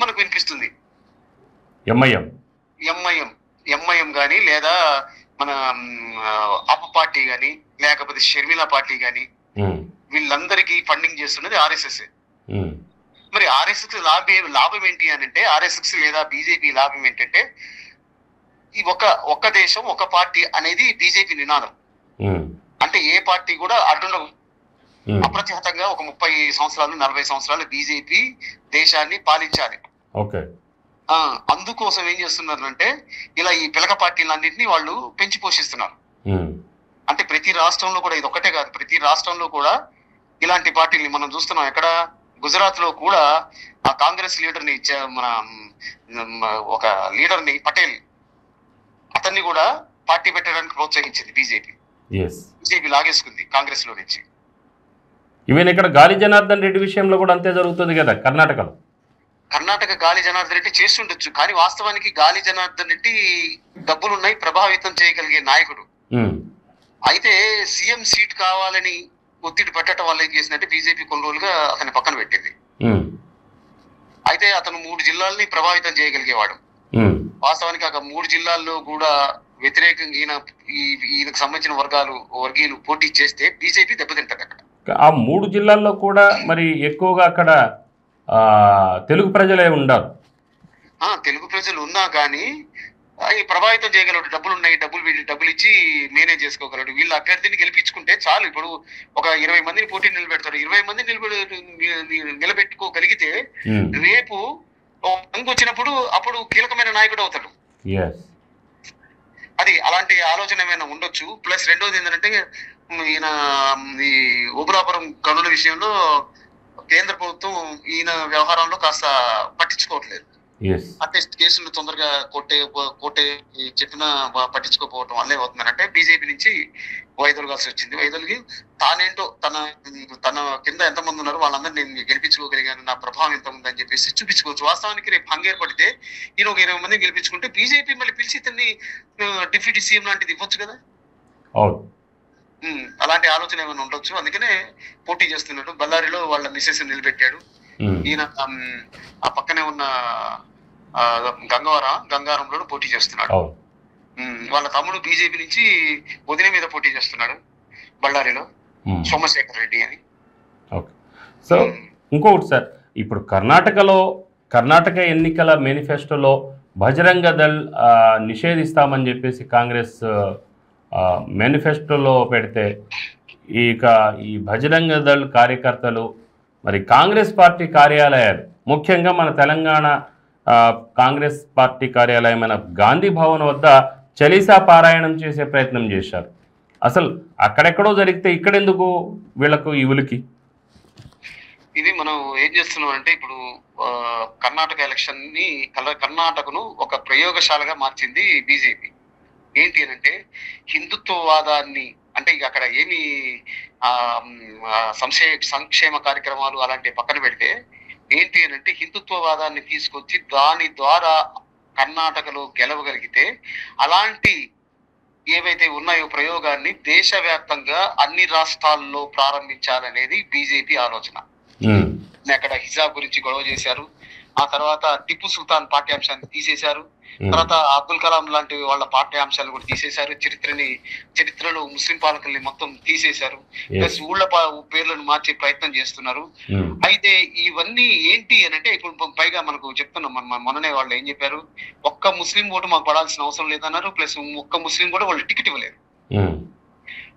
మనకు వినిపిస్తుంది. ఎంఐఎం కానీ లేదా మన అప్ పార్టీ కానీ లేకపోతే షర్మిల పార్టీ కానీ వీళ్ళందరికీ ఫండింగ్ చేస్తున్నది ఆర్ఎస్ఎస్. మరి ఆర్ఎస్ఎస్ లాభం ఏంటి అని అంటే, ఆర్ఎస్ఎస్ లేదా బీజేపీ లాభం ఏంటంటే ఈ ఒక్క దేశం ఒక పార్టీ అనేది బీజేపీ నినాదం. అంటే ఏ పార్టీ కూడా అటుండవు. అప్రతిహతంగా ఒక 30 సంవత్సరాలు 40 సంవత్సరాలు బీజేపీ దేశాన్ని పాలించాలి. ఓకే. అందుకోసం ఏం చేస్తున్నారంటే ఇలా ఈ పిలక పార్టీలన్నింటినీ వాళ్ళు పెంచి పోషిస్తున్నారు. అంటే ప్రతి రాష్ట్రంలో కూడా, ఇది ఒక్కటే కాదు, ప్రతి రాష్ట్రంలో కూడా ఇలాంటి పార్టీని మనం చూస్తున్నాం. ఎక్కడ గుజరాత్ లో కూడా ఆ కాంగ్రెస్ లీడర్ ని ఒక లీడర్ ని పటేల్, అతన్ని కూడా పార్టీ పెట్టడానికి ప్రోత్సహించింది బీజేపీ. బీజేపీ లాగేసుకుంది కాంగ్రెస్ లో నుంచి. ఈవెన్ ఇక్కడ గాలి జనార్దన్ రెడ్డి విషయంలో కూడా అంతే జరుగుతుంది కదా కర్ణాటకలో. కర్ణాటక గాలి జనార్దన్ రెడ్డి చేస్తుండొచ్చు, కానీ వాస్తవానికి గాలి జనార్దన్ రెడ్డి డబ్బులున్నాయి, ప్రభావితం చేయగలిగే నాయకుడు. అయితే సీఎం సీట్ కావాలని ఒత్తిడి పెట్టడం వల్ల ఏం చేసిందంటే బీజేపీ కొన్ని రోజులుగా అతన్ని పక్కన పెట్టింది. అయితే అతను 3 జిల్లాల్ని ప్రభావితం చేయగలిగేవాడు. వాస్తవానికి ఆ 3 జిల్లాల్లో కూడా వ్యతిరేకంగా ఈయనకు సంబంధించిన వర్గీయులు పోటీ చేస్తే బీజేపీ దెబ్బతింటది. అక్కడ ఆ 3 జిల్లాల్లో కూడా మరి ఎక్కువగా అక్కడ తెలుగు ప్రజలే ఉండరు. తెలుగు ప్రజలు ఉన్నా కానీ ప్రభావితం చేయగలడు. డబ్బులు ఇచ్చి మేనేజ్ చేసుకోగలడు. వీళ్ళ అభ్యర్థిని గెలిపించుకుంటే చాలు. ఇప్పుడు ఒక 20 మందిని పోటీ నిలబెడతారు. 20 మందిని నిలబెట్టుకోగలిగితే రేపు వచ్చినప్పుడు అప్పుడు కీలకమైన నాయకుడు అవుతాడు. అది అలాంటి ఆలోచన ఏమైనా ఉండొచ్చు. ప్లస్ రెండోది ఏంటంటే ఈయన ఈ ఓబులాపురం గనుల విషయంలో కేంద్ర ప్రభుత్వం ఈయన వ్యవహారంలో కాస్త పట్టించుకోవట్లేదు. అంటే కేసులు తొందరగా కొట్టే చెప్పినా పట్టించుకోకపోవటం వల్లే అవుతుందని అంటే బీజేపీ నుంచి వైదొలగాల్సి వచ్చింది. వైదొలిగి తానేంటో తన కింద ఎంతమంది ఉన్నారు వాళ్ళందరూ నేను గెలిపించుకోగలిగాను, నా ప్రభావం ఎంత ఉందని చెప్పేసి చూపించుకోవచ్చు. వాస్తవానికి రేపు హంగేర్పడితే ఈయన ఒక 20 మందిని గెలిపించుకుంటే బీజేపీ మళ్ళీ పిలిచి ఇతన్ని డిప్యూటీ సీఎం లాంటిది ఇవ్వచ్చు కదా. అలాంటి ఆలోచన ఏమైనా ఉండొచ్చు. అందుకనే పోటీ చేస్తున్నాడు. బళ్ళారిలో వాళ్ళ మిసెస్ నిలబెట్టాడు. ఈయన ఆ పక్కనే ఉన్న గంగారంలో పోటీ చేస్తున్నాడు. వాళ్ళ తమ్ముడు బీజేపీ నుంచి వదిన మీద పోటీ చేస్తున్నాడు బళ్ళారిలో, సోమశేఖర్ రెడ్డి అని. సో ఇంకొకటి సార్, ఇప్పుడు కర్ణాటక ఎన్నికల మేనిఫెస్టోలో బజరంగ దళ్ నిషేధిస్తామని చెప్పేసి కాంగ్రెస్ మేనిఫెస్టోలో పెడితే ఇక ఈ బజరంగ దళ్ కార్యకర్తలు మరి కాంగ్రెస్ పార్టీ కార్యాలయాలు, ముఖ్యంగా మన తెలంగాణ కాంగ్రెస్ పార్టీ కార్యాలయమైన గాంధీ భవన్ వద్ద చలీసా పారాయణం చేసే ప్రయత్నం చేశారు. అసలు అక్కడెక్కడో జరిగితే ఇక్కడెందుకు వీళ్ళకు ఈ ఉలికి? ఇది మనం ఏం చేస్తున్నాం అంటే ఇప్పుడు కర్ణాటక ఎలక్షన్ ని కర్ణాటకను ఒక ప్రయోగశాలగా మార్చింది బీజేపీ. ఏంటి అని అంటే హిందుత్వవాదాన్ని, అంటే ఇక అక్కడ ఏమి సంక్షేమ కార్యక్రమాలు అలాంటి పక్కన పెడితే ఏంటి అని అంటే హిందుత్వవాదాన్ని తీసుకొచ్చి దాని ద్వారా కర్ణాటకలో గెలవగలిగితే అలాంటి ఏవైతే ఉన్నాయో ప్రయోగాన్ని దేశవ్యాప్తంగా అన్ని రాష్ట్రాల్లో ప్రారంభించాలనేది బీజేపీ ఆలోచన. అక్కడ హిజాబ్ గురించి గొడవ చేశారు. ఆ తర్వాత టిప్పు సుల్తాన్ పాఠ్యాంశాన్ని తీసేశారు. తర్వాత అబ్దుల్ కలాం లాంటి వాళ్ళ పాఠ్యాంశాలు కూడా తీసేశారు. చరిత్రలో ముస్లిం పాలకుల్ని మొత్తం తీసేశారు. ప్లస్ ఊళ్ళ పేర్లను మార్చే ప్రయత్నం చేస్తున్నారు. అయితే ఇవన్నీ ఏంటి అని అంటే ఇప్పుడు పైగా మనకు చెప్తున్నాం, మొన్ననే వాళ్ళు ఏం చెప్పారు, ఒక్క ముస్లిం ఓటు మాకు పడాల్సిన అవసరం లేదన్నారు. ప్లస్ ఒక్క ముస్లిం కూడా వాళ్ళు టికెట్ ఇవ్వలేదు.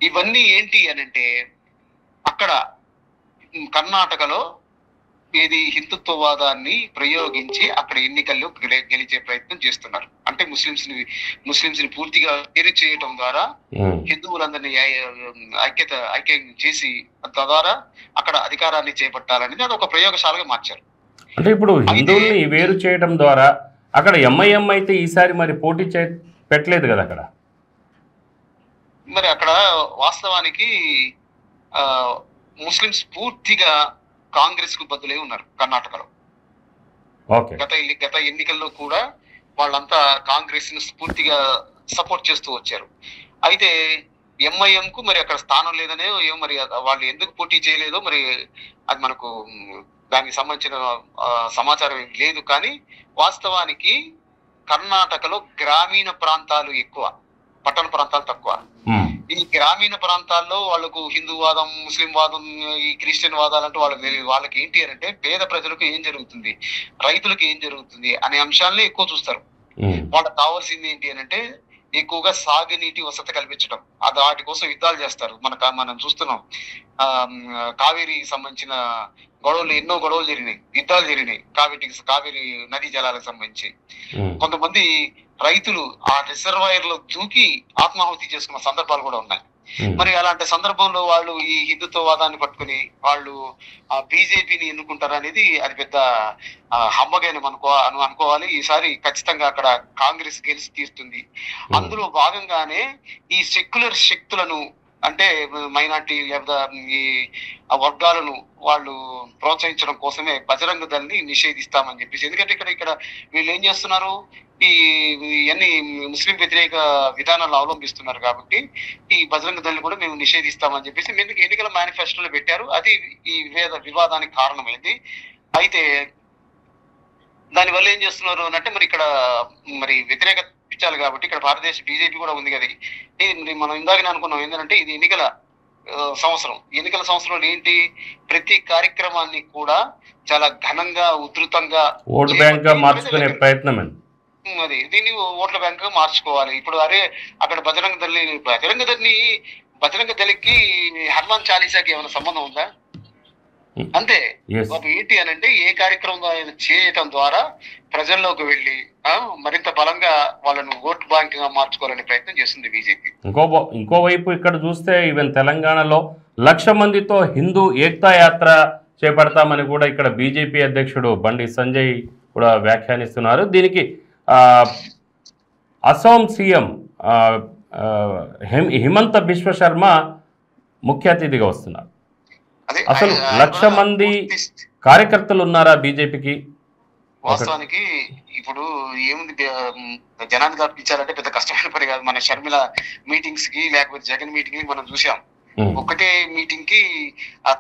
ఇవన్నీ ఏంటి అని అంటే అక్కడ కర్ణాటకలో ఏది హిందుత్వవాదాన్ని ప్రయోగించి అక్కడ ఎన్నికల్లో గెలిచే ప్రయత్నం చేస్తున్నారు. అంటే ముస్లింస్ ని పూర్తిగా వేరు చేయటం ద్వారా హిందువులందరినీ ఐక్యం చేసి తద్వారా అక్కడ అధికారాన్ని చేపట్టాలనేది అది ఒక ప్రయోగశాలగా మార్చారు. అంటే ఇప్పుడు హిందువుల్ని వేరు చేయడం ద్వారా అక్కడ ఎంఐఎం అయితే ఈసారి మరి పోటీ పెట్టలేదు కదా అక్కడ. మరి అక్కడ వాస్తవానికి ముస్లింస్ పూర్తిగా కాంగ్రెస్ కు బదులై ఉన్నారు కర్ణాటకలో. గత ఎన్నికల్లో కూడా వాళ్ళంతా కాంగ్రెస్ ను పూర్తిగా సపోర్ట్ చేస్తూ వచ్చారు. అయితే ఎంఐఎం కు మరి అక్కడ స్థానం లేదనే మరి వాళ్ళు ఎందుకు పోటీ చేయలేదో మరి అది మనకు దానికి సంబంధించిన సమాచారం ఏం లేదు. కానీ వాస్తవానికి కర్ణాటకలో గ్రామీణ ప్రాంతాలు ఎక్కువ, పట్టణ ప్రాంతాలు తక్కువ. ఈ గ్రామీణ ప్రాంతాల్లో వాళ్ళకు హిందూవాదం, ముస్లిం వాదం, ఈ క్రిస్టియన్ వాదాలు అంటే వాళ్ళకి ఏంటి అని అంటే పేద ప్రజలకు ఏం జరుగుతుంది, రైతులకు ఏం జరుగుతుంది అనే అంశాలని ఎక్కువ చూస్తారు. వాళ్ళకి కావాల్సింది ఏంటి అని అంటే ఎక్కువగా సాగునీటి వసతి కల్పించడం, వాటి కోసం యుద్ధాలు చేస్తారు. మనం చూస్తున్నాం. కావేరీ సంబంధించిన ఎన్నో గొడవలు జరిగినాయి, యుద్ధాలు జరిగినాయి కావేరీ నదీ జలాలకు సంబంధించి. కొంతమంది రైతులు ఆ రిజర్వాయర్ లో దూకి ఆత్మాహుతి చేసుకున్న సందర్భాలు కూడా ఉన్నాయి. మరి అలాంటి సందర్భంలో వాళ్ళు ఈ హిందుత్వవాదాన్ని పట్టుకుని వాళ్ళు ఆ బీజేపీని ఎన్నుకుంటారు అనేది అది పెద్ద హమ్మగానే అనుకోవాలి. ఈసారి ఖచ్చితంగా అక్కడ కాంగ్రెస్ గెలిచి తీరుతుంది. అందులో భాగంగానే ఈ సెక్యులర్ శక్తులను, అంటే మైనార్టీ లేదా ఈ వర్గాలను వాళ్ళు ప్రోత్సహించడం కోసమే బజరంగ దళని నిషేధిస్తామని చెప్పేసి. ఎందుకంటే ఇక్కడ వీళ్ళు ఏం చేస్తున్నారు, ఇవన్నీ ముస్లిం వ్యతిరేక విధానాలు అవలంబిస్తున్నారు కాబట్టి ఈ బజరంగ దళని కూడా మేము నిషేధిస్తామని చెప్పేసి ఎన్నికల మేనిఫెస్టోలో పెట్టారు. అది ఈ వివాదానికి కారణమైంది. అయితే దానివల్ల ఏం చేస్తున్నారు అంటే మరి ఇక్కడ వ్యతిరేకత ఇచ్చాలి కాబట్టి ఇక్కడ భారతదేశ బీజేపీ కూడా ఉంది కదా. మనం ఇందాకనే అనుకున్నాం ఏంటంటే ఇది ఎన్నికల సంవత్సరంలో ఏంటి, ప్రతి కార్యక్రమాన్ని కూడా చాలా ఘనంగా ఉధృతంగా ఓటు బ్యాంక్ గా మార్చుకునే ప్రయత్నం. అది దీన్ని ఓట్ల బ్యాంక్ గా మార్చుకోవాలి. ఇప్పుడు అక్కడ బజరంగ దళికి హనుమాన్ చాలీసాకి ఏమైనా సంబంధం ఉందా? అంతే. ఏంటి అని అంటే ఏ కార్యక్రమం చేయటం ద్వారా ప్రజల్లోకి వెళ్ళి మరింత బలంగా వాళ్ళను ఓట్ బ్యాంక్ గా మార్చుకోవాలనే ప్రయత్నం చేస్తుంది బీజేపీ. ఇంకోవైపు ఇక్కడ చూస్తే ఈవెన్ తెలంగాణలో 1,00,000 మందితో హిందూ ఏక్తా యాత్ర చేపడతామని కూడా ఇక్కడ బీజేపీ అధ్యక్షుడు బండి సంజయ్ కూడా వ్యాఖ్యానిస్తున్నారు. దీనికి అస్సాం సీఎం హిమంత బిశ్వ శర్మ ముఖ్య అతిథిగా వస్తున్నారు. అసలు 1,00,000 మంది కార్యకర్తలు ఉన్నారా బీజేపీకి? వాస్తవానికి ఇప్పుడు ఏముంది, జనాన్ని తప్పించాలంటే పెద్ద కష్టమైన పని కాదు. మన షర్మిల మీటింగ్స్ కి లేకపోతే జగన్ మీటింగ్ మనం చూసాం. ఒకటే మీటింగ్ కి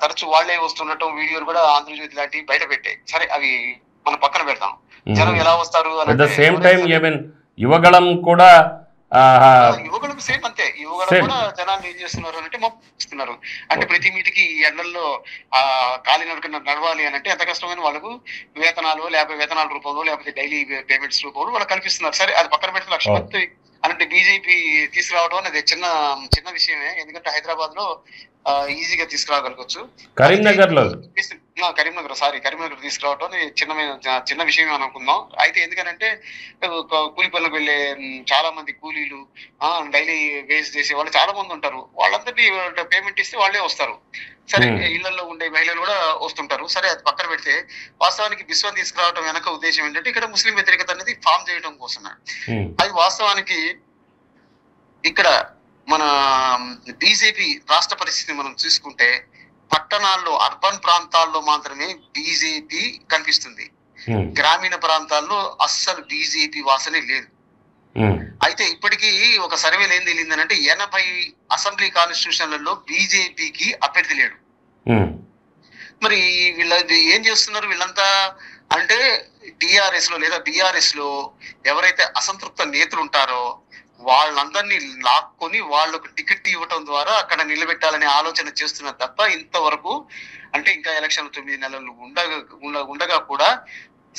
తరచు వాళ్లే వస్తుండటం, వీడియోలు కూడా ఆంధ్రజ్యోతి లాంటివి బయట పెట్టాయి. సరే, అవి మనం పక్కన పెడతాం. జనం ఎలా వస్తారు యువగళం కూడా యువకులకు సేమ్ అంతే. యువకులు కూడా జనాన్ని ఏం చేస్తున్నారు అంటే మొప్పిస్తున్నారు. అంటే ప్రతి మీటికి ఈ ఎండల్లో ఖాళీ నడవాలి అని అంటే ఎంత కష్టమైన వాళ్ళకు వేతనాలు, లేకపోతే వేతనాల రూపంలో లేకపోతే డైలీ పేమెంట్స్ రూపంలో వాళ్ళు కల్పిస్తున్నారు. సరే, అది పక్కన పెడితే 1,00,000 మంది అంటే బీజేపీ తీసుకురావడం అనేది చిన్న విషయమే. ఎందుకంటే హైదరాబాద్ లో ఈజీగా తీసుకురాగలగచ్చు. కరీంనగర్ తీసుకురావడం చిన్న విషయం అనుకుందాం. అయితే ఎందుకనంటే కూలి పనులకు వెళ్ళే చాలా మంది కూలీలు, డైలీ వేస్ట్ చేసే వాళ్ళు చాలా మంది ఉంటారు. వాళ్ళందరినీ పేమెంట్ ఇస్తే వాళ్ళే వస్తారు. సరే, ఇళ్లలో ఉండే మహిళలు కూడా వస్తుంటారు. సరే, అది పక్కన పెడితే వాస్తవానికి బిస్వం తీసుకురావడం వెనక ఉద్దేశం ఏంటంటే ఇక్కడ ముస్లిం వ్యతిరేకత అనేది ఫామ్ చేయడం కోసమే. అది వాస్తవానికి ఇక్కడ మన బీజేపీ రాష్ట్ర పరిస్థితిని మనం చూసుకుంటే పట్టణాల్లో, అర్బన్ ప్రాంతాల్లో మాత్రమే బీజేపీ కనిపిస్తుంది. గ్రామీణ ప్రాంతాల్లో అస్సలు బీజేపీ వాసనే లేదు. అయితే ఇప్పటికీ ఒక సర్వేలు ఏం తెలియదంటే 80 అసెంబ్లీ కాన్స్టిట్యూషన్లలో బీజేపీకి అభ్యర్థి లేడు. మరి వీళ్ళ ఏం చేస్తున్నారు వీళ్ళంతా అంటే టిఆర్ఎస్ లో లేదా బిఆర్ఎస్ లో ఎవరైతే అసంతృప్త నేతలు ఉంటారో వాళ్ళందరినీ లాక్కొని వాళ్ళకు టికెట్ ఇవ్వటం ద్వారా అక్కడ నిలబెట్టాలనే ఆలోచన చేస్తున్నారు తప్ప ఇంతవరకు అంటే ఇంకా ఎలక్షన్ 9 నెలలు ఉండగా కూడా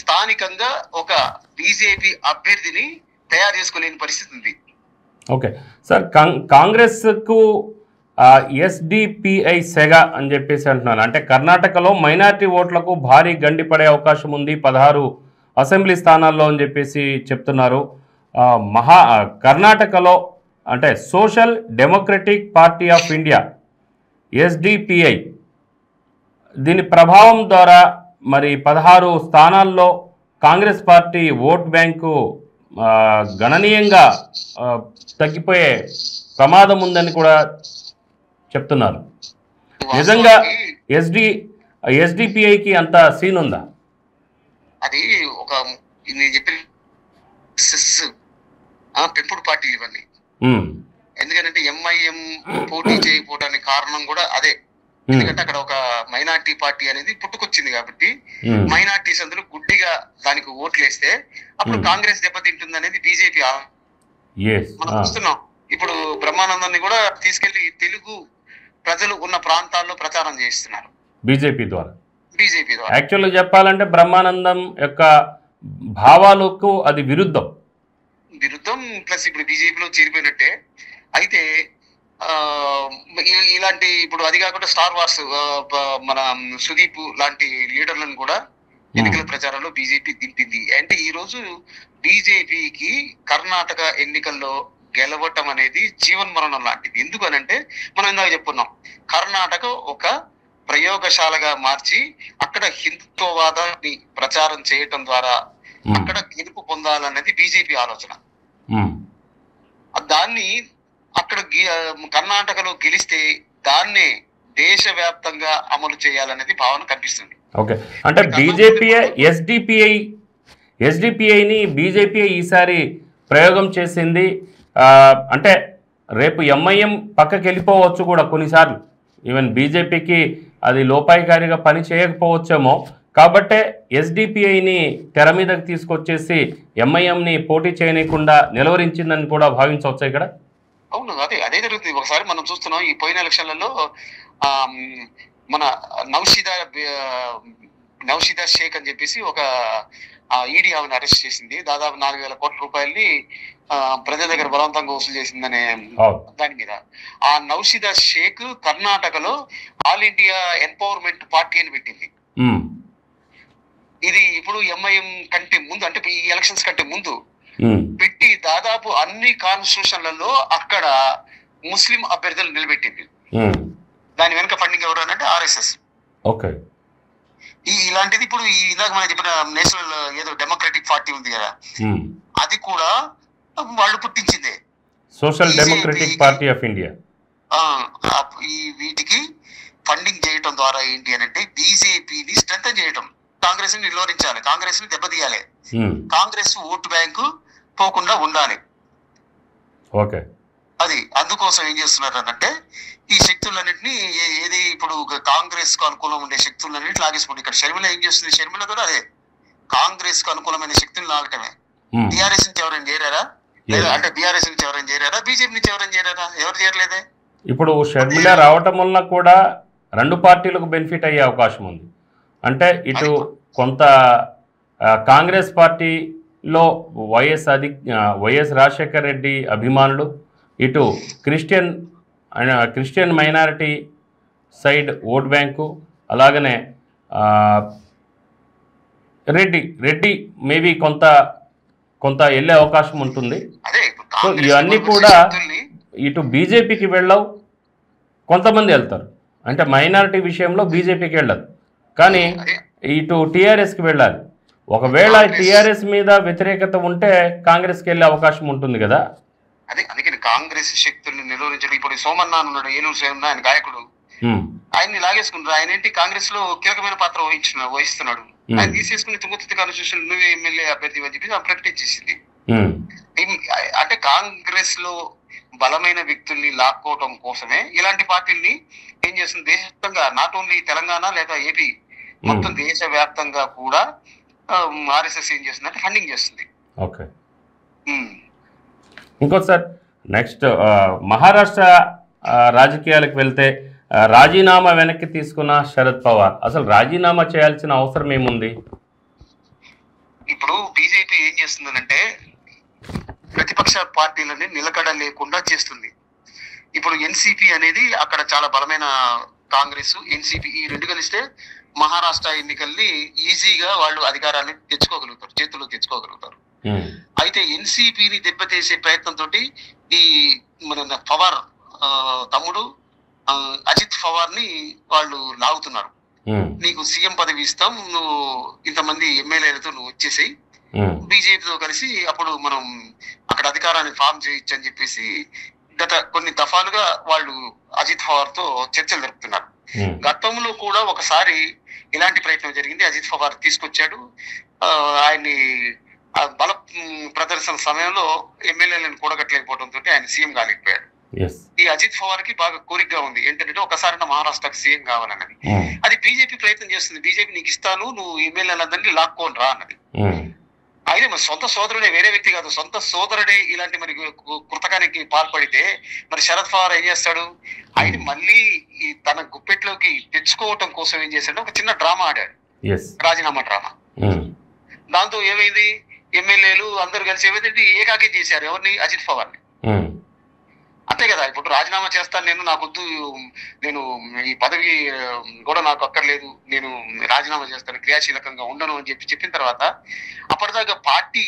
స్థానికంగా ఒక బీజేపీ అభ్యర్థిని తయారు చేసుకోలేని పరిస్థితి ఉంది. ఓకే సార్, కాంగ్రెస్ కు ఎస్డిపిఐ సెగ అని చెప్పేసి అంటున్నాను. అంటే కర్ణాటకలో మైనారిటీ ఓట్లకు భారీ గండి పడే అవకాశం ఉంది 16 అసెంబ్లీ స్థానాల్లో అని చెప్పేసి చెప్తున్నారు. కర్ణాటకలో అంటే social democratic party of India SDPI దీని ప్రభావం ద్వారా మరి 16 స్థానాల్లో కాంగ్రెస్ పార్టీ ఓట్ బ్యాంకు గణనీయంగా తగ్గిపోయే ప్రమాదం ఉందని కూడా చెప్తున్నారు. నిజంగా ఎస్డిపిఐకి అంత సీన్ ఉందా? అది ఒక పెంపుడు పార్టీ ఇవన్నీ. ఎందుకంటే ఎంఐఎం పోటీ చేయకపోవడానికి కారణం కూడా అదే. ఎందుకంటే అక్కడ ఒక మైనార్టీ పార్టీ అనేది పుట్టుకొచ్చింది కాబట్టి మైనార్టీస్ అందరూ గుడ్డిగా దానికి ఓట్లు వేస్తే అప్పుడు కాంగ్రెస్ దెబ్బతింటుంది అనేది బీజేపీ మనం చూస్తున్నాం. ఇప్పుడు బ్రహ్మానందాన్ని కూడా తీసుకెళ్లి తెలుగు ప్రజలు ఉన్న ప్రాంతాల్లో ప్రచారం చేస్తున్నారు బీజేపీ ద్వారా. యాక్చువల్గా చెప్పాలంటే బ్రహ్మానందం యొక్క భావాలకు అది విరుద్ధం. యుద్ధం ప్లస్ ఇప్పుడు బీజేపీలో చేరిపోయినట్టే. అయితే ఇలాంటి ఇప్పుడు అది కాకుండా స్టార్ వార్స్ మన సుదీప్ లాంటి లీడర్లను కూడా ఎన్నికల ప్రచారంలో బీజేపీ దింపింది. అంటే ఈ రోజు బీజేపీకి కర్ణాటక ఎన్నికల్లో గెలవటం అనేది జీవన్ మరణం లాంటిది. ఎందుకనంటే మనం ఇందాక చెప్పుకున్నాం, కర్ణాటక ఒక ప్రయోగశాలగా మార్చి అక్కడ హిందుత్వవాదాన్ని ప్రచారం చేయటం ద్వారా అక్కడ గెలుపు పొందాలన్నది బీజేపీ ఆలోచన. దాన్ని అక్కడ కర్ణాటకలో గెలిస్తే దాన్నే దేశవ్యాప్తంగా అమలు చేయాలనేది భావన కనిపిస్తుంది. ఓకే, అంటే బీజేపీ ఎస్డిపిఐని బీజేపీ ఈసారి ప్రయోగం చేసింది. అంటే రేపు ఎంఐఎం పక్కకి వెళ్ళిపోవచ్చు కూడా కొన్నిసార్లు, ఈవెన్ బీజేపీకి అది లోపాయికారిగా పని చేయకపోవచ్చేమో. కాబట్టే ఎస్డిపిఐని తెర మీదకి తీసుకొచ్చేసి ఎంఐఎంని పోటీ చేయనీయకుండా నిలవరించిందని కూడా భావించవచ్చు ఇక్కడ. అవును, అదే జరుగుతుంది. ఒకసారి మనం చూస్తున్నాం, ఈ పోయిన ఎలక్షన్లలో మన నౌషిదా షేక్ అని చెప్పేసి ఒక ఈడీ ఆమెను అరెస్ట్ చేసింది. దాదాపు 4,000 కోట్ల రూపాయల్ని ప్రజల దగ్గర బలవంతంగా వసూలు చేసిందనే దాని మీద. ఆ నౌషిదా షేక్ కర్ణాటకలో ఆల్ ఇండియా ఎంపవర్మెంట్ పార్టీ అని పెట్టింది. ఇది ఇప్పుడు ఎంఐఎం కంటే ముందు, అంటే ఈ ఎలక్షన్స్ కంటే ముందు పెట్టి దాదాపు అన్ని కాన్స్టిట్యూషన్లలో అక్కడ ముస్లిం అభ్యర్థులు నిలబెట్టింది. దాని వెనుక ఫండింగ్ ఎవరు అంటే ఆర్ఎస్ఎస్. ఓకే, ఇలాంటిది ఇప్పుడు ఇందాక మనం చెప్పిన నేషనల్ ఏదో డెమోక్రటిక్ పార్టీ ఉంది కదా, అది కూడా వాళ్ళు పుట్టించిందే, social democratic party of India. వీటికి ఫండింగ్ చేయటం ద్వారా ఏంటి అని అంటే బీజేపీని స్ట్రెంథన్ చేయటం, కాంగ్రెస్ ని నిరోధించాలి, కాంగ్రెస్ ని దెబ్బతీయాలి, కాంగ్రెస్ ఓటు బ్యాంకు పోకుండా ఉండాలి. ఓకే, అది అందుకోసం ఏం చేస్తున్నారు అంటే ఈ శక్తులన్నింటినీ ఏది ఇప్పుడు కాంగ్రెస్ కు అనుకూలం ఉండే శక్తులన్నింటి లాగేసుకోండి. ఇక్కడ షర్మిల ఏం చేస్తుంది, షర్మిల కూడా అదే కాంగ్రెస్ కు అనుకూలమైన శక్తులు లాగటమే. టీఆర్ఎస్ నుంచి ఎవరైనా చేరారా, లేదా అంటే బీఆర్ఎస్ నుంచి ఎవరైనా చేరారా, బీజేపీ నుంచి ఎవరైనా చేరారా, ఎవరు చేరలేదే. ఇప్పుడు షర్మిల రావటం వల్ల కూడా రెండు పార్టీలకు బెనిఫిట్ అయ్యే అవకాశం ఉంది. అంటే ఇటు కొంత కాంగ్రెస్ పార్టీలో వైఎస్ రాజశేఖర్ రెడ్డి అభిమానులు, ఇటు Christian minority side vote bank, అలాగనే రెడ్డి మేబీ కొంత వెళ్ళే అవకాశం ఉంటుంది. సో ఇవన్నీ కూడా ఇటు బీజేపీకి వెళ్ళవు, కొంతమంది వెళ్తారు. అంటే మైనారిటీ విషయంలో బీజేపీకి వెళ్ళదు, కానీ ఇటు టీఆర్ఎస్కి వెళ్ళాలి. ఒకవేళ టీఆర్ఎస్ మీద వ్యతిరేకత ఉంటే కాంగ్రెస్కి వెళ్ళే అవకాశం ఉంటుంది కదా. అదే అందుకని కాంగ్రెస్ శక్తుల్ని నిరోధించడం. ఇప్పుడు సోమన్న ఉన్నాడు, ఏలూరు సోమన్న, ఆయన గాయకుడు, ఆయన్ని లాగేసుకుంటారు. ఆయన ఏంటి కాంగ్రెస్ లో కీలకమైన పాత్ర వహిస్తున్నాడు. ఆయన తీసేసుకుని తుంగతుర్తి కాన్స్టిట్యూషన్ నువ్వే ఎమ్మెల్యే అభ్యర్థి అని చెప్పి ప్రకటించేసింది. అంటే కాంగ్రెస్ లో బలమైన వ్యక్తుల్ని లాక్కోవటం కోసమే ఇలాంటి పార్టీల్ని ఏం చేస్తుంది, దేశవ్యాప్తంగా నాట్ ఓన్లీ తెలంగాణ లేదా ఏపీ, మొత్తం దేశవ్యాప్తంగా కూడా ఆర్ఎస్ఎస్ ఏం చేస్తుంది అంటే ఫండింగ్ చేస్తుంది. ఓకే, ఇంకోటి సార్, నెక్స్ట్ మహారాష్ట్ర రాజకీయాలకు వెళ్తే రాజీనామా వెనక్కి తీసుకున్న శరద్ పవార్, అసలు రాజీనామా చేయాల్సిన అవసరం ఏముంది? ఇప్పుడు బీజేపీ ఏం చేస్తుందంటే ప్రతిపక్ష పార్టీలని నిలకడ లేకుండా చేస్తుంది. ఇప్పుడు ఎన్సీపీ అనేది అక్కడ చాలా బలమైన కాంగ్రెస్, ఎన్సీపీ ఈ రెండు కలిస్తే మహారాష్ట్ర ఎన్నికల్ని ఈజీగా వాళ్ళు అధికారాన్ని తెచ్చుకోగలుగుతారు, చేతుల్లో తెచ్చుకోగలుగుతారు. అయితే ఎన్సీపీని దెబ్బతీసే ప్రయత్నంతో ఈ మన పవార్ తమ్ముడు అజిత్ పవార్ ని వాళ్ళు లాగుతున్నారు. నీకు సీఎం పదవి ఇస్తాం, నువ్వు ఇంతమంది ఎమ్మెల్యేలతో నువ్వు వచ్చేసేయి, బీజేపీతో కలిసి అప్పుడు మనం అక్కడ అధికారాన్ని ఫామ్ చేయొచ్చు అని చెప్పేసి గత కొన్ని దఫాలుగా వాళ్ళు అజిత్ పవార్ తో చర్చలు జరుపుతున్నారు. గతంలో కూడా ఒకసారి ఇలాంటి ప్రయత్నం జరిగింది. అజిత్ పవార్ తీసుకొచ్చాడు, ఆయన్ని బల ప్రదర్శన సమయంలో ఎమ్మెల్యేలను కూడగట్టలేకపోవడంతో ఆయన సీఎం కాలేకపోయాడు. ఈ అజిత్ పవార్ కి బాగా కోరికగా ఉంది ఏంటంటే ఒకసారి మహారాష్ట్రకి సీఎం కావాలన్నది. అది బీజేపీ ప్రయత్నం చేస్తుంది, బీజేపీ నీకు ఇస్తాను, నువ్వు ఎమ్మెల్యేలందరినీ లాక్కోని రా అన్నది. అయితే మరి సొంత సోదరుడే, వేరే వ్యక్తి కాదు, సొంత సోదరుడే ఇలాంటి మరి కృతకానికి పాల్పడితే మరి శరద్ పవార్ ఏం చేస్తాడు, ఆయన మళ్ళీ తన గుప్పెట్లోకి తెచ్చుకోవటం కోసం ఏం చేశాడు, ఒక చిన్న డ్రామా ఆడాడు, రాజీనామా డ్రామా. దాంతో ఏమైంది, ఎమ్మెల్యేలు అందరూ కలిసి ఏమైతే ఏకాకి చేశారు ఎవరిని, అజిత్ పవార్ని. అంతే కదా, ఇప్పుడు రాజీనామా చేస్తాను నేను, నాకొద్దు, నేను ఈ పదవి కూడా నాకు అక్కర్లేదు, నేను రాజీనామా చేస్తాను, క్రియాశీలకంగా ఉండను అని చెప్పిన తర్వాత అప్పటిదాకా పార్టీ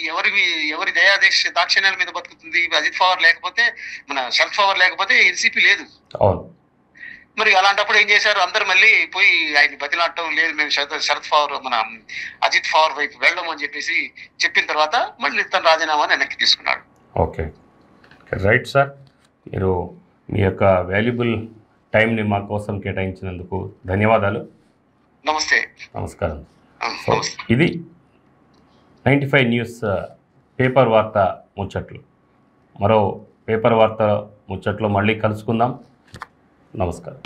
ఎవరి దాక్షిణ్యాల మీద బతుకుతుంది? అజిత్ పవార్ లేకపోతే, మన శరద్ పవార్ లేకపోతే ఎన్సీపీ లేదు. మరి అలాంటప్పుడు ఏం చేశారు, అందరు మళ్ళీ పోయి ఆయన బతిలాడటం లేదు, మేము శరద్ పవార్ మన అజిత్ పవార్ వైపు వెళ్ళము అని చెప్పిన తర్వాత మళ్ళీ తన రాజీనామాని వెనక్కి తీసుకున్నాడు. Okay, right sir. మీరు మీ యొక్క వాల్యుబుల్ టైంని మా కోసం కేటాయించినందుకు ధన్యవాదాలు. నమస్తే. నమస్కారం. సో ఇది 95 న్యూస్ పేపర్ వార్త ముచ్చట్లు. మరో పేపర్ వార్త ముచ్చట్లో మళ్ళీ కలుసుకుందాం. నమస్కారం.